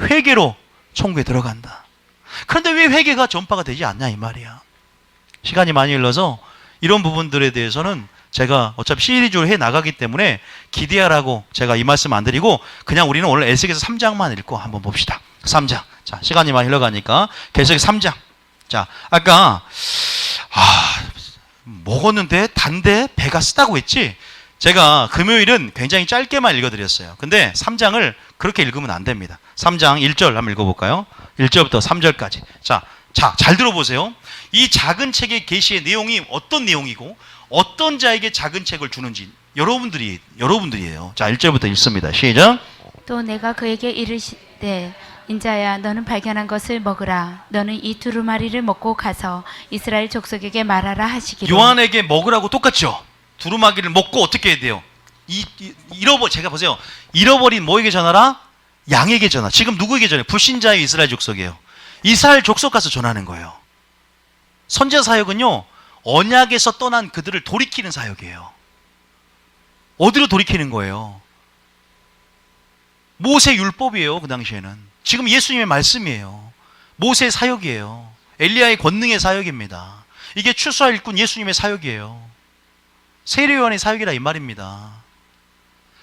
회개로 천국에 들어간다. 그런데 왜 회개가 전파가 되지 않냐 이 말이야. 시간이 많이 흘러서 이런 부분들에 대해서는 제가 어차피 시리즈로 해 나가기 때문에 기대하라고 제가 이 말씀 안 드리고 그냥 우리는 오늘 에스겔서 3장만 읽고 한번 봅시다. 3장. 자, 시간이 많이 흘러가니까 계속 3장. 자, 아까 먹었는데 단데 배가 쓰다고 했지. 제가 금요일은 굉장히 짧게만 읽어드렸어요. 근데 3장을 그렇게 읽으면 안 됩니다. 3장 1절 한번 읽어볼까요? 1절부터 3절까지. 자, 잘 들어보세요. 이 작은 책의 계시의 내용이 어떤 내용이고 어떤 자에게 작은 책을 주는지 여러분들이에요. 자, 1절부터 읽습니다. 시작. 또 내가 그에게 이르시되 인자야 너는 발견한 것을 먹으라. 너는 이 두루마리를 먹고 가서 이스라엘 족속에게 말하라 하시기를. 요한에게 먹으라고 똑같죠. 두루마기를 먹고 어떻게 해야 돼요? 제가 보세요. 잃어버린 뭐에게 전하라? 양에게 전하. 지금 누구에게 전해요? 불신자의 이스라엘 족속이에요. 이스라엘 족속 가서 전하는 거예요. 선지자 사역은요, 언약에서 떠난 그들을 돌이키는 사역이에요. 어디로 돌이키는 거예요? 모세 율법이에요. 그 당시에는. 지금 예수님의 말씀이에요. 모세의 사역이에요. 엘리야의 권능의 사역입니다. 이게 추수할 일꾼 예수님의 사역이에요. 세례요한의 사역이라 이 말입니다.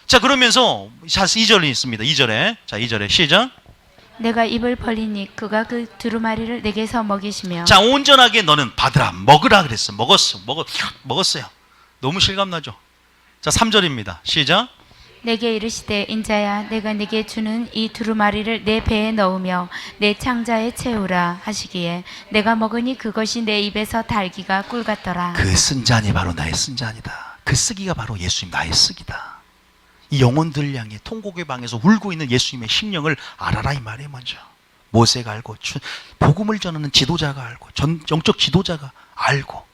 자, 그러면서 2절이 있습니다. 2절에. 자, 2절에 시작. 내가 입을 벌리니 그가 그 두루마리를 내게서 먹이시며. 자, 온전하게 너는 받으라. 먹으라 그랬어. 먹었어요. 너무 실감나죠? 자, 3절입니다. 시작. 내게 이르시되 인자야 내가 네게 주는 이 두루마리를 내 배에 넣으며 내 창자에 채우라 하시기에 내가 먹으니 그것이 내 입에서 달기가 꿀 같더라. 그 쓴 잔이 바로 나의 쓴 잔이다. 그 쓰기가 바로 예수님 나의 쓰기다. 이 영혼들 향해 통곡의 방에서 울고 있는 예수님의 심령을 알아라 이 말이에요. 먼저 모세가 알고, 복음을 전하는 지도자가 알고, 영적 지도자가 알고,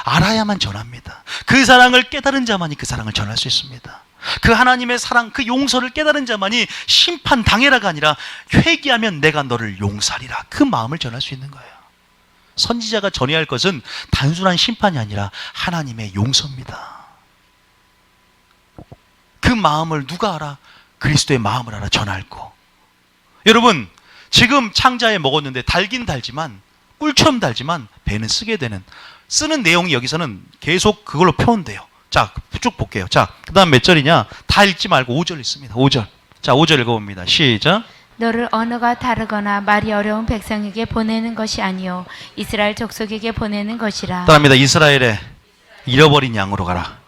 알아야만 전합니다. 그 사랑을 깨달은 자만이 그 사랑을 전할 수 있습니다. 그 하나님의 사랑, 그 용서를 깨달은 자만이 심판 당해라가 아니라 회개하면 내가 너를 용서하리라, 그 마음을 전할 수 있는 거예요. 선지자가 전해야 할 것은 단순한 심판이 아니라 하나님의 용서입니다. 그 마음을 누가 알아? 그리스도의 마음을 알아 전할고. 여러분, 지금 창자에 먹었는데 달긴 달지만, 꿀처럼 달지만 배는 쓰게 되는, 쓰는 내용이 여기서는 계속 그걸로 표현돼요. 자, 쭉 볼게요. 자, 그 다음 몇 절이냐? 다 읽지 말고 5절 있습니다. 5절. 자, 5절 읽어봅니다. 시작. 너를 언어가 다르거나 말이 어려운 백성에게 보내는 것이 아니요 이스라엘 족속에게 보내는 것이라. 따라합니다. 이스라엘에 잃어버린 양으로 가라.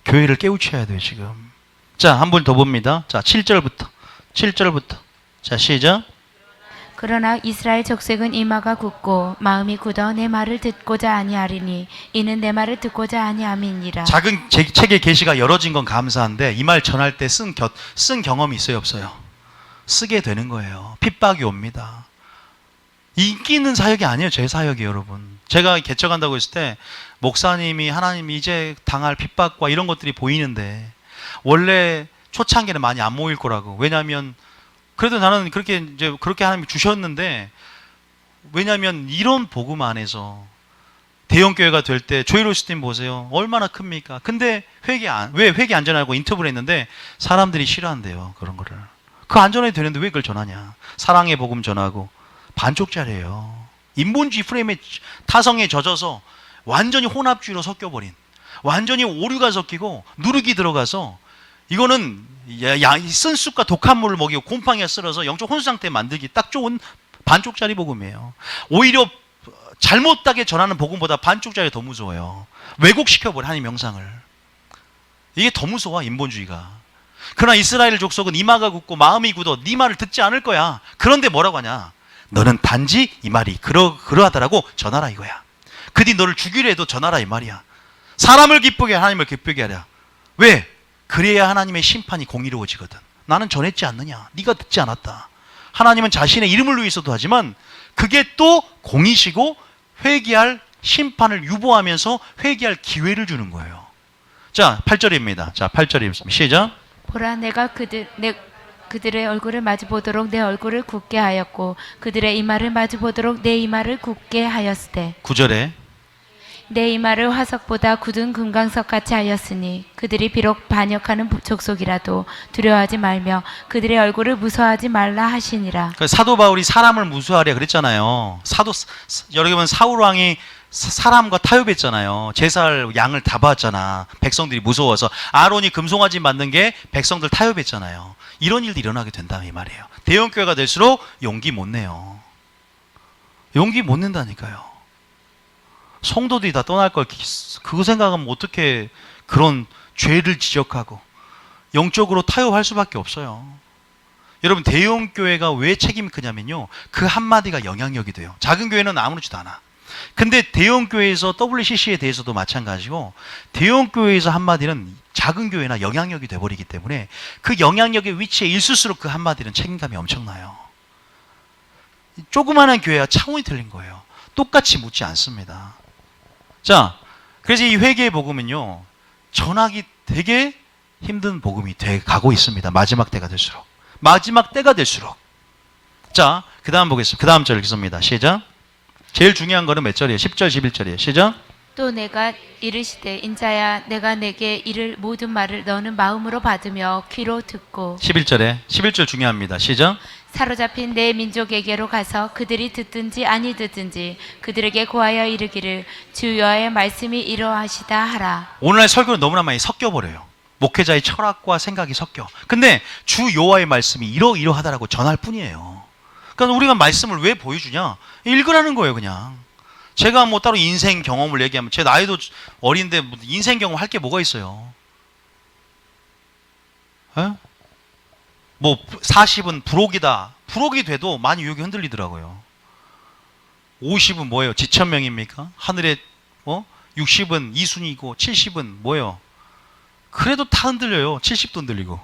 교회를 깨우쳐야 돼요, 지금. 자, 한 분 더 봅니다. 자, 7절부터. 7절부터. 자, 시작. 그러나 이스라엘 족속은 이마가 굳고 마음이 굳어 내 말을 듣고자 아니하리니 이는 내 말을 듣고자 아니함이니라. 작은 책의 계시가 열어진 건 감사한데 이 말 전할 때 쓴 경험이 있어요, 없어요? 쓰게 되는 거예요. 핍박이 옵니다. 인기 있는 사역이 아니에요, 제 사역이. 여러분, 제가 개척한다고 했을 때 목사님이 하나님이 이제 당할 핍박과 이런 것들이 보이는데, 원래 초창기에는 많이 안 모일 거라고. 왜냐하면 그래도 나는 그렇게 하나님이 주셨는데, 왜냐하면 이런 복음 안에서 대형교회가 될 때, 조이로스팀 보세요. 얼마나 큽니까? 근데 왜 회개 안 전하고 인터뷰를 했는데 사람들이 싫어한대요, 그런 거를. 그 안전해도 되는데 왜 그걸 전하냐. 사랑의 복음 전하고. 반쪽짜리예요. 인본주의 프레임에, 타성에 젖어서 완전히 혼합주의로 섞여버린, 완전히 오류가 섞이고 누룩이 들어가서, 이거는 쓴 쑥과 독한 물을 먹이고 곰팡이가 쓸어서 영적 혼수 상태 만들기 딱 좋은 반쪽짜리 복음이에요. 오히려 잘못되게 전하는 복음보다 반쪽짜리 더 무서워요. 왜곡시켜버려, 하나님 명상을. 이게 더 무서워, 인본주의가. 그러나 이스라엘 족속은 이마가 굳고 마음이 굳어 네 말을 듣지 않을 거야. 그런데 뭐라고 하냐? 너는 단지 이 말이 그러하더라고 전하라, 이거야. 그뒤 너를 죽이려 해도 전하라, 이 말이야. 사람을 기쁘게 하나님을 기쁘게 하랴. 왜? 그래야 하나님의 심판이 공의로워지거든. 나는 전했지 않느냐? 네가 듣지 않았다. 하나님은 자신의 이름을 위해서도 하지만 그게 또 공의시고 회개할 심판을 유보하면서 회개할 기회를 주는 거예요. 자, 8절입니다. 자, 8절입니다. 시작. 보라, 내가 그들의 얼굴을 마주 보도록 내 얼굴을 굳게 하였고 그들의 이마를 마주 보도록 내 이마를 굳게 하였으되 9절에 내 이마를 화석보다 굳은 금강석 같이 하였으니 그들이 비록 반역하는 족속이라도 두려워하지 말며 그들의 얼굴을 무서워하지 말라 하시니라. 그 사도 바울이 사람을 무수하랴 그랬잖아요. 여러분, 사울 왕이 사람과 타협했잖아요. 제사를 양을 다 받았잖아. 백성들이 무서워서. 아론이 금송아지 만든 게 백성들 타협했잖아요. 이런 일도 일어나게 된다, 이 말이에요. 대형교회가 될수록 용기 못 내요. 용기 못 낸다니까요. 성도들이 다 떠날 걸 그거 생각하면 어떻게 그런 죄를 지적하고 영적으로 타협할 수밖에 없어요. 여러분, 대형교회가 왜 책임이 크냐면요, 그 한마디가 영향력이 돼요. 작은 교회는 아무렇지도 않아. 근데 대형교회에서, WCC에 대해서도 마찬가지고, 대형교회에서 한마디는 작은 교회나 영향력이 돼버리기 때문에 그 영향력의 위치에 있을수록 그 한마디는 책임감이 엄청나요. 조그마한 교회와 차원이 틀린 거예요. 똑같이 묻지 않습니다. 자, 그래서 이 회개의 복음은요, 전하기 되게 힘든 복음이 돼 가고 있습니다. 마지막 때가 될수록. 자, 그 다음 보겠습니다. 그 다음 절 읽습니다. 시작. 제일 중요한 거는 몇 절이에요? 10절, 11절이에요. 시작. 또 내가 이르시되 인자야 내가 내게 이를 모든 말을 너는 마음으로 받으며 귀로 듣고 11절 중요합니다. 시작. 사로잡힌 내 민족에게로 가서 그들이 듣든지 아니 듣든지 그들에게 고하여 이르기를 주 여호와의 말씀이 이러하시다 하라. 오늘날 설교는 너무나 많이 섞여버려요. 목회자의 철학과 생각이 섞여. 근데 주 여호와의 말씀이 이러하다라고 전할 뿐이에요. 그러니까 우리가 말씀을 왜 보여주냐? 읽으라는 거예요, 그냥. 제가 뭐 따로 인생 경험을 얘기하면, 제 나이도 어린데 인생 경험 할 게 뭐가 있어요? 에? 뭐 40은 부록이다. 부록이 돼도 많이 유혹이 흔들리더라고요. 50은 뭐예요? 지천명입니까? 하늘에 60은 이순이고 70은 뭐예요? 그래도 다 흔들려요. 70도 흔들리고.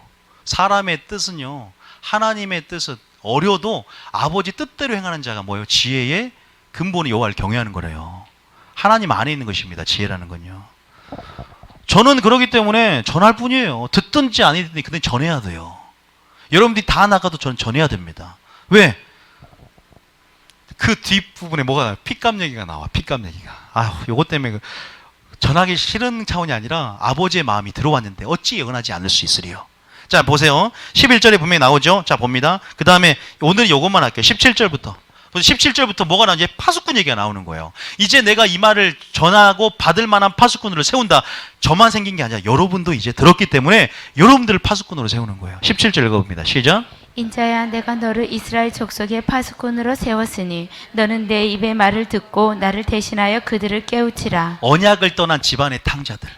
사람의 뜻은요, 하나님의 뜻은 어려도 아버지 뜻대로 행하는 자가 뭐예요? 지혜의 근본이 여호와를 경외하는 거래요. 하나님 안에 있는 것입니다. 지혜라는 건요. 저는 그러기 때문에 전할 뿐이에요. 듣든지 아니든지 그때 전해야 돼요. 여러분들이 다 나가도 저는 전해야 됩니다. 왜? 그 뒷부분에 뭐가 나와요? 핏값 얘기가 나와. 핏값 얘기가. 아휴, 요것 때문에 전하기 싫은 차원이 아니라 아버지의 마음이 들어왔는데 어찌 영원하지 않을 수 있으리요. 자, 보세요. 11절에 분명히 나오죠. 자, 봅니다. 그 다음에 오늘 요것만 할게요. 17절부터. 17절부터 뭐가 나오지? 파수꾼 얘기가 나오는 거예요. 이제 내가 이 말을 전하고 받을 만한 파수꾼으로 세운다. 저만 생긴 게 아니라 여러분도 이제 들었기 때문에 여러분들을 파수꾼으로 세우는 거예요. 17절 읽어봅니다. 시작. 인자야, 내가 너를 이스라엘 족속의 파수꾼으로 세웠으니 너는 내 입의 말을 듣고 나를 대신하여 그들을 깨우치라. 언약을 떠난 집안의 탕자들,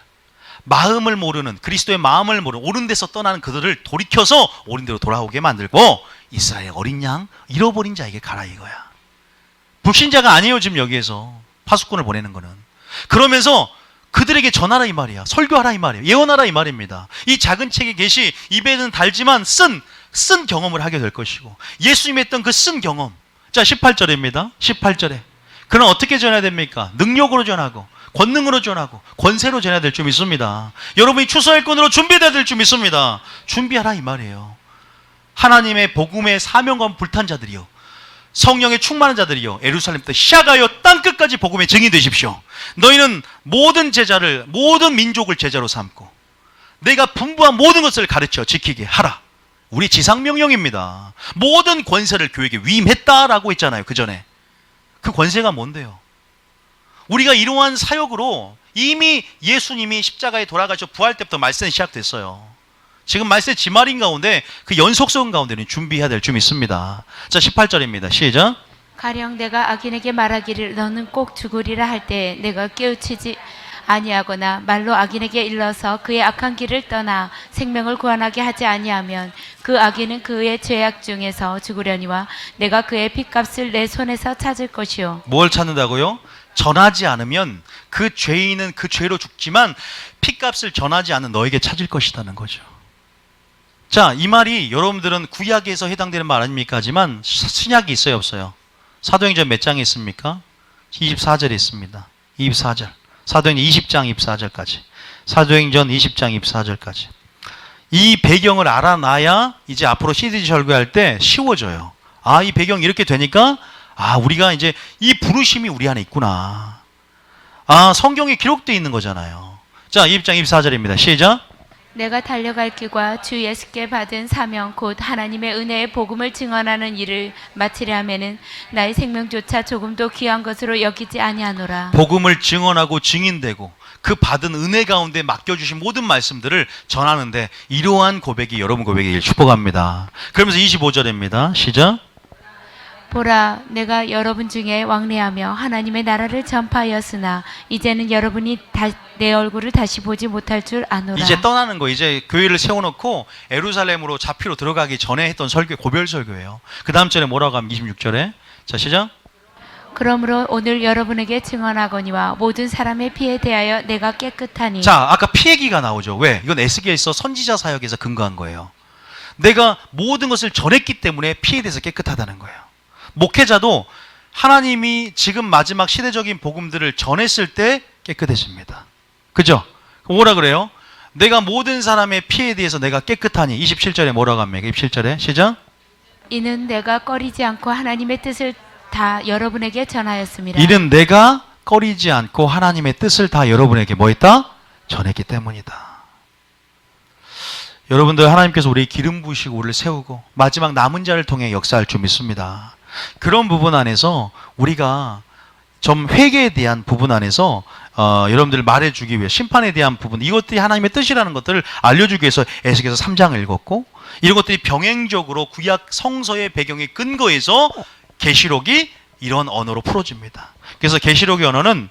마음을 모르는, 그리스도의 마음을 모르는, 옳은 데서 떠나는 그들을 돌이켜서 옳은 데로 돌아오게 만들고 이스라엘 어린 양 잃어버린 자에게 가라 이거야. 불신자가 아니에요. 지금 여기에서 파수꾼을 보내는 거는. 그러면서 그들에게 전하라 이 말이야. 설교하라 이 말이에요. 예언하라 이 말입니다. 이 작은 책에 계시, 입에는 달지만 쓴 경험을 하게 될 것이고, 예수님이 했던 그 쓴 경험. 자, 18절입니다. 18절에 그는 어떻게 전해야 됩니까? 능력으로 전하고 권능으로 전하고 권세로 전해야 될 줄 믿습니다. 여러분이 추수할꾼으로 준비돼야 될 줄 믿습니다. 준비하라 이 말이에요. 하나님의 복음의 사명감 불탄 자들이요, 성령에 충만한 자들이요, 예루살렘부터 시작하여 땅끝까지 복음의 증인 되십시오. 너희는 모든 제자를, 모든 민족을 제자로 삼고 내가 분부한 모든 것을 가르쳐 지키게 하라. 우리 지상명령입니다. 모든 권세를 교회에게 위임했다라고 했잖아요. 그 전에. 그 권세가 뭔데요? 우리가 이러한 사역으로 이미 예수님이 십자가에 돌아가셔 부활 때부터 말씀이 시작됐어요. 지금 말씀 지말인 가운데 그 연속성 가운데는 준비해야 될 줄 믿습니다. 자, 18절입니다. 시작. 가령 내가 악인에게 말하기를 너는 꼭 죽으리라 할 때 내가 깨우치지 아니하거나 말로 악인에게 일러서 그의 악한 길을 떠나 생명을 구원하게 하지 아니하면 그 악인은 그의 죄악 중에서 죽으려니와 내가 그의 핏값을 내 손에서 찾을 것이요. 뭘 찾는다고요? 전하지 않으면 그 죄인은 그 죄로 죽지만 핏값을 전하지 않은 너에게 찾을 것이라는 거죠. 자, 이 말이 여러분들은 구약에서 해당되는 말 아닙니까? 하지만 신약이 있어요, 없어요? 사도행전 몇 장에 있습니까? 24절에 있습니다. 24절. 사도행전 20장 24절까지. 사도행전 20장 24절까지. 이 배경을 알아놔야 이제 앞으로 CDG 설교할 때 쉬워져요. 아, 이 배경이 이렇게 되니까 아, 우리가 이제 이 부르심이 우리 안에 있구나. 아, 성경에 기록되어 있는 거잖아요. 자, 20장 24절입니다. 시작. 내가 달려갈 길과 주 예수께 받은 사명 곧 하나님의 은혜의 복음을 증언하는 일을 마치려 하면은 나의 생명조차 조금도 귀한 것으로 여기지 아니하노라. 복음을 증언하고 증인되고 그 받은 은혜 가운데 맡겨주신 모든 말씀들을 전하는데 이러한 고백이 여러분 고백이길 축복합니다. 그러면서 25절입니다. 시작. 보라, 내가 여러분 중에 왕래하며 하나님의 나라를 전파하였으나 이제는 여러분이 내 얼굴을 다시 보지 못할 줄 아노라. 이제 떠나는 거, 이제 교회를 세워놓고 에루살렘으로 잡히러 들어가기 전에 했던 설교, 고별 설교예요. 그 다음 절에 뭐라고 하면 26절에 자, 시작. 그러므로 오늘 여러분에게 증언하거니와 모든 사람의 피에 대하여 내가 깨끗하니. 자, 아까 피 얘기가 나오죠. 왜? 이건 에스겔서 선지자 사역에서 근거한 거예요. 내가 모든 것을 전했기 때문에 피에 대해서 깨끗하다는 거예요. 목회자도 하나님이 지금 마지막 시대적인 복음들을 전했을 때 깨끗해집니다. 그죠? 뭐라 그래요? 내가 모든 사람의 피에 대해서 내가 깨끗하니. 27절에 뭐라고 합니까? 27절에 시작. 이는 내가 꺼리지 않고 하나님의 뜻을 다 여러분에게 전하였습니다. 이는 내가 꺼리지 않고 하나님의 뜻을 다 여러분에게 뭐 했다? 전했기 때문이다. 여러분들, 하나님께서 우리 기름 부으시고 우리를 세우고 마지막 남은 자를 통해 역사할 줄 믿습니다. 그런 부분 안에서 우리가 좀 회개에 대한 부분 안에서 여러분들 말해주기 위해 심판에 대한 부분, 이것들이 하나님의 뜻이라는 것들을 알려주기 위해서 에스겔서 3장을 읽었고, 이런 것들이 병행적으로 구약 성서의 배경에 근거해서 계시록이 이런 언어로 풀어집니다. 그래서 계시록의 언어는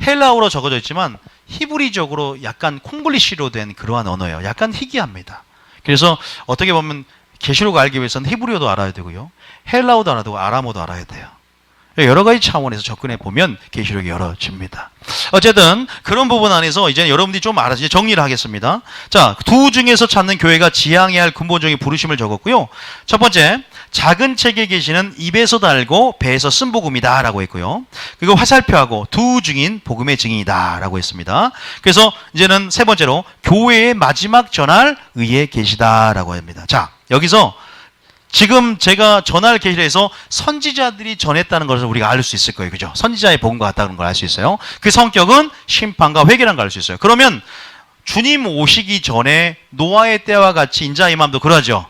헬라어로 적어져 있지만 히브리적으로 약간 콩글리시로 된 그러한 언어예요. 약간 희귀합니다. 그래서 어떻게 보면 계시록을 알기 위해서는 히브리어도 알아야 되고요, 헬라어도 알아야 되고 아람어도 알아야 돼요. 여러 가지 차원에서 접근해 보면 계시록이 열어집니다. 어쨌든 그런 부분 안에서 이제 여러분들이 좀 알아서 정리를 하겠습니다. 자, 두 중에서 찾는 교회가 지향해야 할 근본적인 부르심을 적었고요. 첫 번째, 작은 책에 계시는 입에서 달고 배에서 쓴 복음이다 라고 했고요. 그리고 화살표하고 두 중인 복음의 증인이다 라고 했습니다. 그래서 이제는 세 번째로 교회의 마지막 전할 의에 계시다 라고 합니다. 자, 여기서 지금 제가 전할 계시에서 선지자들이 전했다는 것을 우리가 알 수 있을 거예요. 그죠? 선지자의 복음과 같다는 걸 알 수 있어요. 그 성격은 심판과 회개라는 걸 알 수 있어요. 그러면 주님 오시기 전에 노아의 때와 같이 인자 이맘도 그러죠.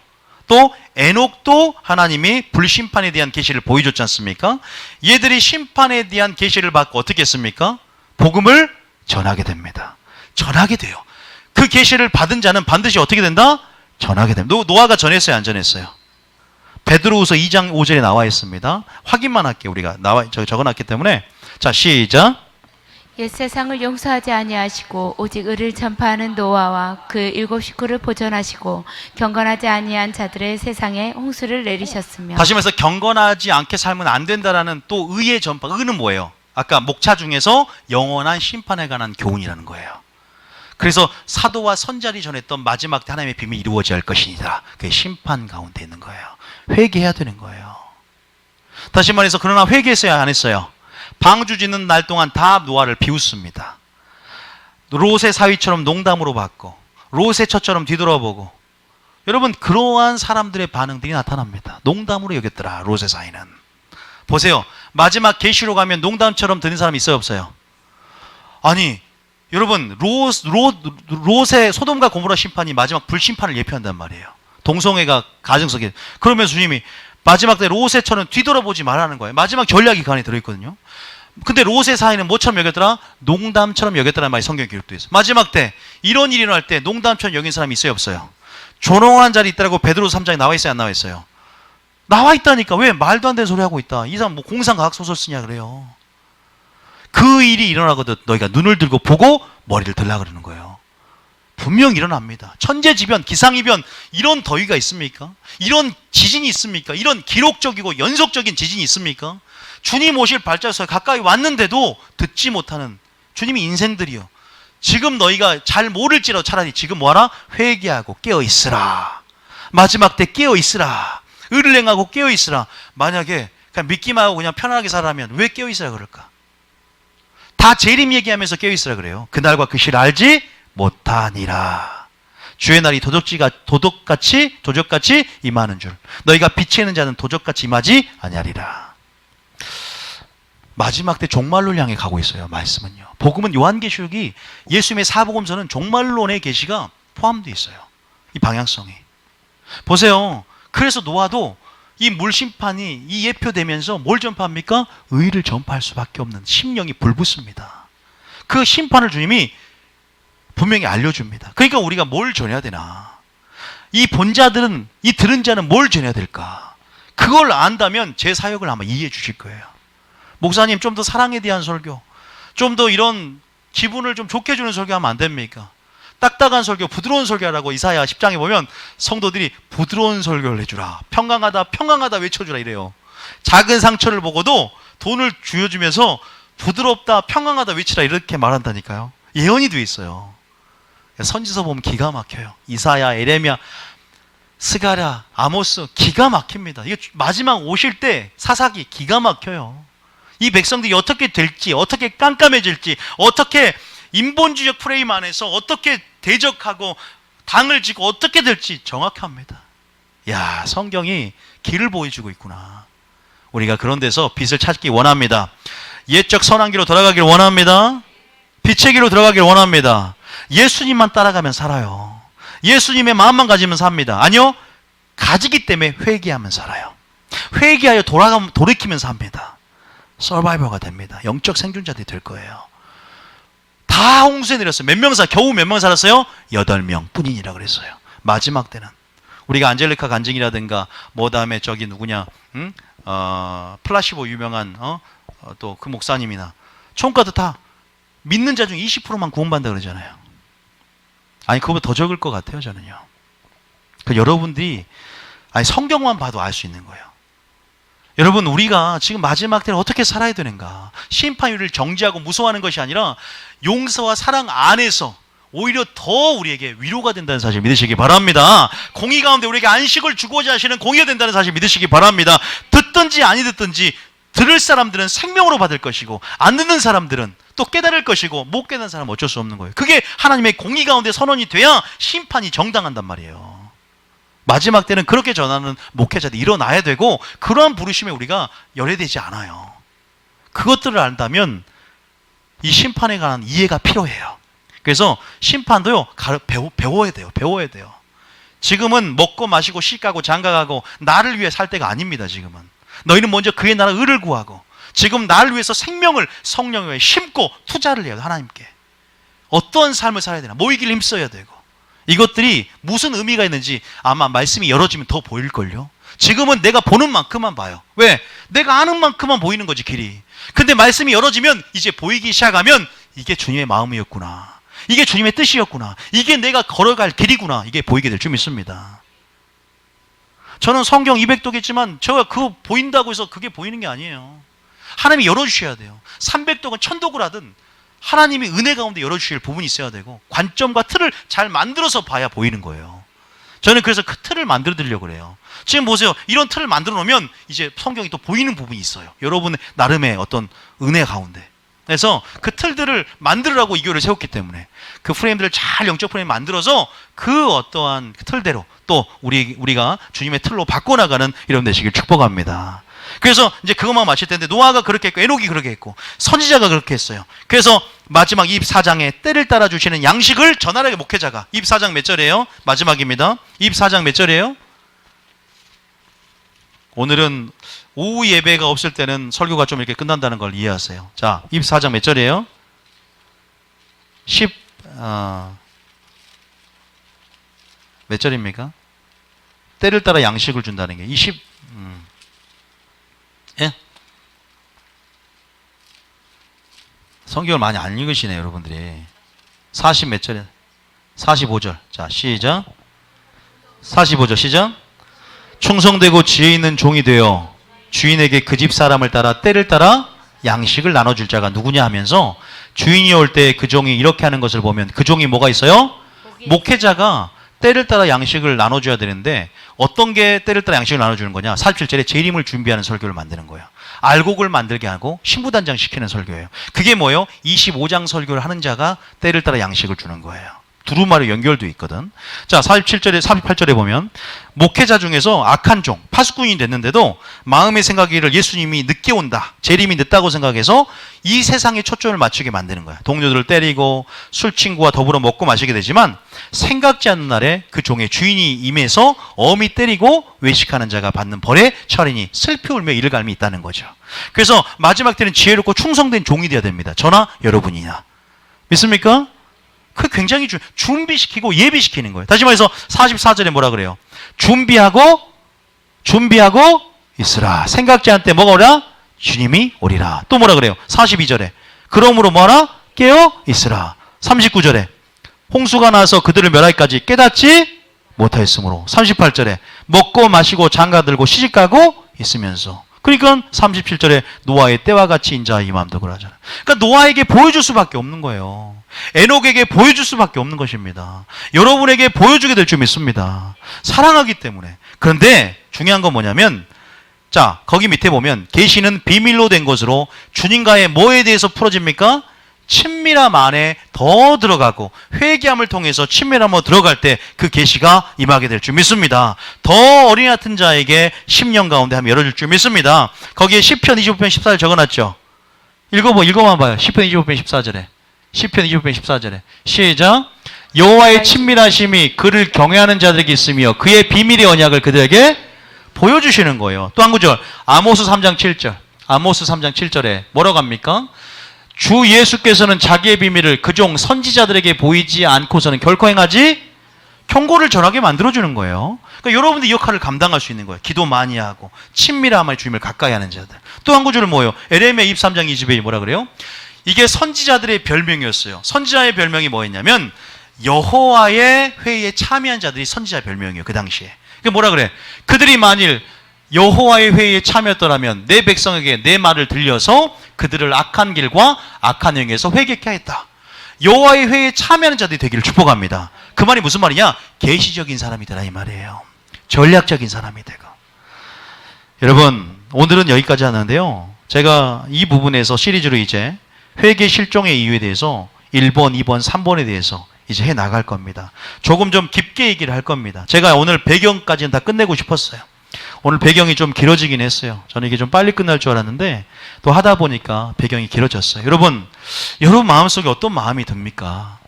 또 에녹도 하나님이 불심판에 대한 계시를 보여줬지 않습니까? 얘들이 심판에 대한 계시를 받고 어떻게 했습니까? 복음을 전하게 됩니다. 전하게 돼요. 그 계시를 받은 자는 반드시 어떻게 된다? 전하게 됩니다. 노아가 전했어요? 안 전했어요? 베드로후서 2장 5절에 나와 있습니다. 확인만 할게요. 우리가 적어놨기 때문에. 자, 시작. 옛 세상을 용서하지 아니하시고 오직 의를 전파하는 노아와 그 일곱 식구를 보존하시고 경건하지 아니한 자들의 세상에 홍수를 내리셨으며. 다시 말해서 경건하지 않게 살면 안 된다라는 또 의의 전파. 의는 뭐예요? 아까 목차 중에서 영원한 심판에 관한 교훈이라는 거예요. 그래서 사도와 선자들이 전했던 마지막 때 하나님의 비밀이 이루어져야 할 것이니라. 그게 심판 가운데 있는 거예요. 회개해야 되는 거예요. 다시 말해서 그러나 회개했어요? 안 했어요? 방주 짓는 날 동안 다 노아를 비웃습니다. 롯의 사위처럼 농담으로 받고 롯의 처처럼 뒤돌아보고. 여러분, 그러한 사람들의 반응들이 나타납니다. 농담으로 여겼더라 롯의 사위는. 보세요. 마지막 계시로 가면 농담처럼 드는 사람이 있어요 없어요? 아니 여러분, 롯의 소돔과 고모라 심판이 마지막 불심판을 예표한단 말이에요. 동성애가 가정 속에. 그러면서 주님이 마지막 때 롯의 처는 뒤돌아보지 말라는 거예요. 마지막 전략이 그 안에 들어있거든요. 근데 롯의 사이는 뭐처럼 여겼더라? 농담처럼 여겼더라는 말이 성경에 기록되어 있어요. 마지막 때 이런 일이 일어날 때 농담처럼 여긴 사람이 있어요 없어요? 조롱한 자리 있다라고 베드로서 3장에 나와 있어요 안 나와 있어요? 나와 있다니까. 왜 말도 안 되는 소리 하고 있다. 이 사람 뭐 공상과학 소설 쓰냐 그래요. 그 일이 일어나거든 너희가 눈을 들고 보고 머리를 들라 그러는 거예요. 분명 일어납니다. 천재지변, 기상이변, 이런 더위가 있습니까? 이런 지진이 있습니까? 이런 기록적이고 연속적인 지진이 있습니까? 주님 오실 발자국이 가까이 왔는데도 듣지 못하는 주님의 인생들이요. 지금 너희가 잘 모를지라도 차라리 지금 뭐하라? 회개하고 깨어있으라. 마지막 때 깨어있으라. 의를 행하고 깨어있으라. 만약에 그냥 믿기만 하고 그냥 편안하게 살아라면 왜 깨어있으라 그럴까? 다 재림 얘기하면서 깨어있으라 그래요. 그날과 그 시를 알지 못하니라. 주의 날이 도적같이 임하는 줄. 너희가 빛에 있는 자는 도적같이 임하지 아니하리라. 마지막 때 종말론을 향해 가고 있어요. 말씀은요. 복음은 요한계시록이 예수님의 사복음서는 종말론의 계시가 포함되어 있어요. 이 방향성이. 보세요. 그래서 노아도 이 물심판이 이 예표되면서 뭘 전파합니까? 의를 전파할 수밖에 없는 심령이 불붙습니다. 그 심판을 주님이 분명히 알려줍니다. 그러니까 우리가 뭘 전해야 되나? 이 본자들은, 이 들은 자는 뭘 전해야 될까? 그걸 안다면 제 사역을 아마 이해해 주실 거예요. 목사님, 좀 더 사랑에 대한 설교, 좀 더 이런 기분을 좀 좋게 해주는 설교하면 안 됩니까? 딱딱한 설교, 부드러운 설교하라고 이사야 10장에 보면 성도들이 부드러운 설교를 해주라. 평강하다 외쳐주라 이래요. 작은 상처를 보고도 돈을 쥐어주면서 부드럽다, 평강하다 외치라 이렇게 말한다니까요. 예언이 되어 있어요. 선지서 보면 기가 막혀요. 이사야, 에레미야, 스가랴, 아모스 기가 막힙니다. 이게 마지막 오실 때 사사기 기가 막혀요. 이 백성들이 어떻게 될지, 어떻게 깜깜해질지, 어떻게 인본주의적 프레임 안에서 어떻게 대적하고 당을 지고 어떻게 될지 정확합니다. 야, 성경이 길을 보여주고 있구나. 우리가 그런 데서 빛을 찾기 원합니다. 옛적 선한 길로 돌아가길 원합니다. 빛의 길로 들어가길 원합니다. 예수님만 따라가면 살아요. 예수님의 마음만 가지면 삽니다. 아니요, 가지기 때문에 회개하면 살아요. 회개하여 돌이키면 삽니다. 서바이버가 됩니다. 영적 생존자들이 될 거예요. 다 홍수에 내렸어요. 겨우 몇 명 살았어요? 8명 뿐이니라 그랬어요. 마지막 때는 우리가 안젤리카 간증이라든가 뭐 다음에 저기 누구냐, 플라시보 유명한 또 그 목사님이나 총과도 다 믿는 자 중 20%만 구원받는다 그러잖아요. 아니 그거보다 더 적을 것 같아요 저는요. 여러분들이 성경만 봐도 알 수 있는 거예요. 여러분, 우리가 지금 마지막 때를 어떻게 살아야 되는가? 심판을 정지하고 무서워하는 것이 아니라 용서와 사랑 안에서 오히려 더 우리에게 위로가 된다는 사실 믿으시기 바랍니다. 공의 가운데 우리에게 안식을 주고자 하시는 공의가 된다는 사실 믿으시기 바랍니다. 듣든지 아니 듣든지 들을 사람들은 생명으로 받을 것이고 안 듣는 사람들은 또 깨달을 것이고 못 깨달은 사람은 어쩔 수 없는 거예요. 그게 하나님의 공의 가운데 선언이 돼야 심판이 정당한단 말이에요. 마지막 때는 그렇게 전하는 목회자들이 일어나야 되고 그러한 부르심에 우리가 열애되지 않아요. 그것들을 안다면 이 심판에 관한 이해가 필요해요. 그래서 심판도요, 배워야 돼요. 배워야 돼요. 지금은 먹고 마시고 시가고 장가가고 나를 위해 살 때가 아닙니다. 지금은 너희는 먼저 그의 나라 의를 구하고, 지금 나를 위해서 생명을 성령에 심고 투자를 해야 돼요. 하나님께 어떠한 삶을 살아야 되나, 모이기를 힘써야 되고, 이것들이 무슨 의미가 있는지 아마 말씀이 열어지면 더 보일걸요. 지금은 내가 보는 만큼만 봐요. 왜? 내가 아는 만큼만 보이는 거지, 길이. 근데 말씀이 열어지면 이제 보이기 시작하면 이게 주님의 마음이었구나, 이게 주님의 뜻이었구나, 이게 내가 걸어갈 길이구나, 이게 보이게 될 줄 믿습니다. 저는 성경 200독이지만 제가 그거 보인다고 해서 그게 보이는 게 아니에요. 하나님이 열어주셔야 돼요. 300독은 1000독을 하든 하나님이 은혜 가운데 열어주실 부분이 있어야 되고, 관점과 틀을 잘 만들어서 봐야 보이는 거예요. 저는 그래서 그 틀을 만들어 드리려고 그래요. 지금 보세요. 이런 틀을 만들어 놓으면 이제 성경이 또 보이는 부분이 있어요. 여러분의 나름의 어떤 은혜 가운데. 그래서 그 틀들을 만들으라고 이 교회를 세웠기 때문에 그 프레임들을 잘 영적 프레임 만들어서 그 어떠한 그 틀대로 또 우리가 주님의 틀로 바꿔나가는 여러분 되시길 축복합니다. 그래서 이제 그것만 마칠 텐데, 노아가 그렇게 했고 에녹이 그렇게 했고 선지자가 그렇게 했어요. 그래서 마지막 24장에 때를 따라 주시는 양식을 전하라게 목회자가, 24장 몇 절이에요? 마지막입니다. 24장 몇 절이에요? 오늘은 오후 예배가 없을 때는 설교가 좀 이렇게 끝난다는 걸 이해하세요. 자, 24장 몇 절이에요? 몇 절입니까? 때를 따라 양식을 준다는 게 예? 성경을 많이 안 읽으시네요, 여러분들이. 40 몇 절이에요? 45절. 자, 시작. 45절 시작. 충성되고 지혜 있는 종이 되어 주인에게 그 집 사람을 따라 때를 따라 양식을 나눠줄 자가 누구냐 하면서, 주인이 올 때 그 종이 이렇게 하는 것을 보면 그 종이 뭐가 있어요? 목회자가 때를 따라 양식을 나눠줘야 되는데, 어떤 게 때를 따라 양식을 나눠주는 거냐? 47절에 재림을 준비하는 설교를 만드는 거예요. 알곡을 만들게 하고 신부단장 시키는 설교예요. 그게 뭐예요? 25장 설교를 하는 자가 때를 따라 양식을 주는 거예요. 두루마리 연결도 있거든. 자, 47절에 48절에 보면 목회자 중에서 악한 종, 파수꾼이 됐는데도 마음의 생각이를 예수님이 늦게 온다, 재림이 늦다고 생각해서 이 세상에 초점을 맞추게 만드는 거야. 동료들을 때리고 술 친구와 더불어 먹고 마시게 되지만, 생각지 않는 날에 그 종의 주인이 임해서 엄히 때리고 외식하는 자가 받는 벌의 철이니 슬피 울며 이를 갈미 있다는 거죠. 그래서 마지막 때는 지혜롭고 충성된 종이 되어야 됩니다. 저나 여러분이나. 믿습니까? 그 굉장히 준비시키고 예비시키는 거예요. 다시 말해서 44절에 뭐라 그래요? 준비하고 있으라. 생각지 않을 때 뭐가 오라? 주님이 오리라. 또 뭐라 그래요? 42절에 그러므로 뭐하라? 깨어 있으라. 39절에 홍수가 나서 그들을 멸하기까지 깨닫지 못하였으므로. 38절에 먹고 마시고 장가들고 시집가고 있으면서. 그러니까 37절에 노아의 때와 같이 인자 임함도 그러잖아요. 그러니까 노아에게 보여줄 수밖에 없는 거예요. 에녹에게 보여줄 수밖에 없는 것입니다. 여러분에게 보여주게 될 줄 믿습니다. 사랑하기 때문에. 그런데 중요한 건 뭐냐면, 자, 거기 밑에 보면 계시는 비밀로 된 것으로 주님과의 뭐에 대해서 풀어집니까? 친밀함 안에 더 들어가고 회개함을 통해서 친밀함으로 들어갈 때 그 계시가 임하게 될 줄 믿습니다. 더 어린이 같은 자에게 10년 가운데 하면 열어줄 줄 믿습니다. 거기에 시편 25편 14절 적어놨죠. 읽어만 봐요. 시편 25편 14절에. 시편 25편 14절에 시작. 여호와의 친밀하심이 그를 경외하는 자들에게 있으며 그의 비밀의 언약을 그들에게 보여주시는 거예요. 또 한 구절, 아모스 3장 7절. 아모스 3장 7절에 뭐라고 합니까? 주 예수께서는 자기의 비밀을 그종 선지자들에게 보이지 않고서는 결코 행하지, 경고를 전하게 만들어주는 거예요. 그러니까 여러분들 이 역할을 감당할 수 있는 거예요. 기도 많이 하고 친밀함을 주님을 가까이 하는 자들. 또 한 구절은 뭐예요? 에레미야 23장 20에 뭐라 그래요? 이게 선지자들의 별명이었어요. 선지자의 별명이 뭐였냐면 여호와의 회의에 참여한 자들이 선지자의 별명이에요. 그 당시에. 그게 뭐라 그래? 그들이 만일 여호와의 회의에 참여했더라면 내 백성에게 내 말을 들려서 그들을 악한 길과 악한 행에서 회개케 하였다. 여호와의 회의에 참여하는 자들이 되기를 축복합니다. 그 말이 무슨 말이냐? 계시적인 사람이 되라 이 말이에요. 전략적인 사람이 되고. 여러분, 오늘은 여기까지 하는데요. 제가 이 부분에서 시리즈로 이제 회개 실종의 이유에 대해서 1번, 2번, 3번에 대해서 이제 해 나갈 겁니다. 조금 좀 깊게 얘기를 할 겁니다. 제가 오늘 배경까지는 다 끝내고 싶었어요. 오늘 배경이 좀 길어지긴 했어요. 저는 이게 좀 빨리 끝날 줄 알았는데 또 하다 보니까 배경이 길어졌어요. 여러분 마음속에 어떤 마음이 듭니까?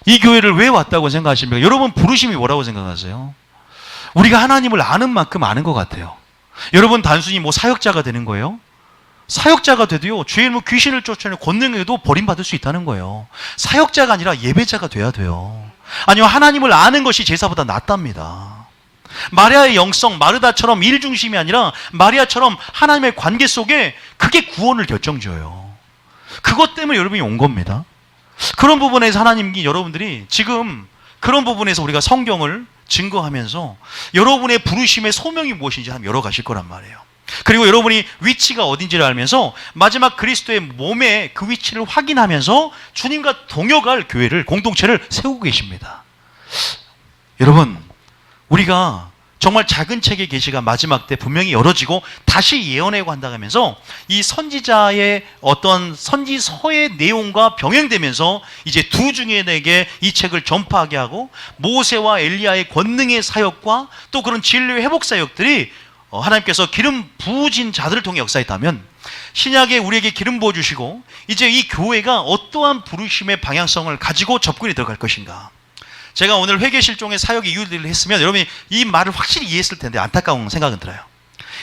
이 교회를 왜 왔다고 생각하십니까? 여러분 부르심이 뭐라고 생각하세요? 우리가 하나님을 아는 만큼 아는 것 같아요. 여러분 단순히 뭐 사역자가 되는 거예요? 사역자가 돼도요, 주의 이름으로 귀신을 쫓아내는 권능에도 버림받을 수 있다는 거예요. 사역자가 아니라 예배자가 돼야 돼요. 아니요, 하나님을 아는 것이 제사보다 낫답니다. 마리아의 영성, 마르다처럼 일 중심이 아니라 마리아처럼 하나님의 관계 속에 그게 구원을 결정지어요. 그것 때문에 여러분이 온 겁니다. 그런 부분에서 하나님이 여러분들이 지금 그런 부분에서 우리가 성경을 증거하면서 여러분의 부르심의 소명이 무엇인지 하나님 열어가실 거란 말이에요. 그리고 여러분이 위치가 어딘지를 알면서 마지막 그리스도의 몸의 그 위치를 확인하면서 주님과 동역할 교회를, 공동체를 세우고 계십니다. 여러분, 우리가 정말 작은 책의 계시가 마지막 때 분명히 열어지고 다시 예언하고 한다고 하면서 이 선지자의 어떤 선지서의 내용과 병행되면서 이제 두 중인에게 이 책을 전파하게 하고 모세와 엘리야의 권능의 사역과 또 그런 진료의 회복 사역들이 하나님께서 기름 부으신 자들을 통해 역사했다면 신약에 우리에게 기름 부어주시고 이제 이 교회가 어떠한 부르심의 방향성을 가지고 접근이 들어갈 것인가. 제가 오늘 회개실종의 사역의 이유들을 했으면 여러분이 이 말을 확실히 이해했을 텐데 안타까운 생각은 들어요.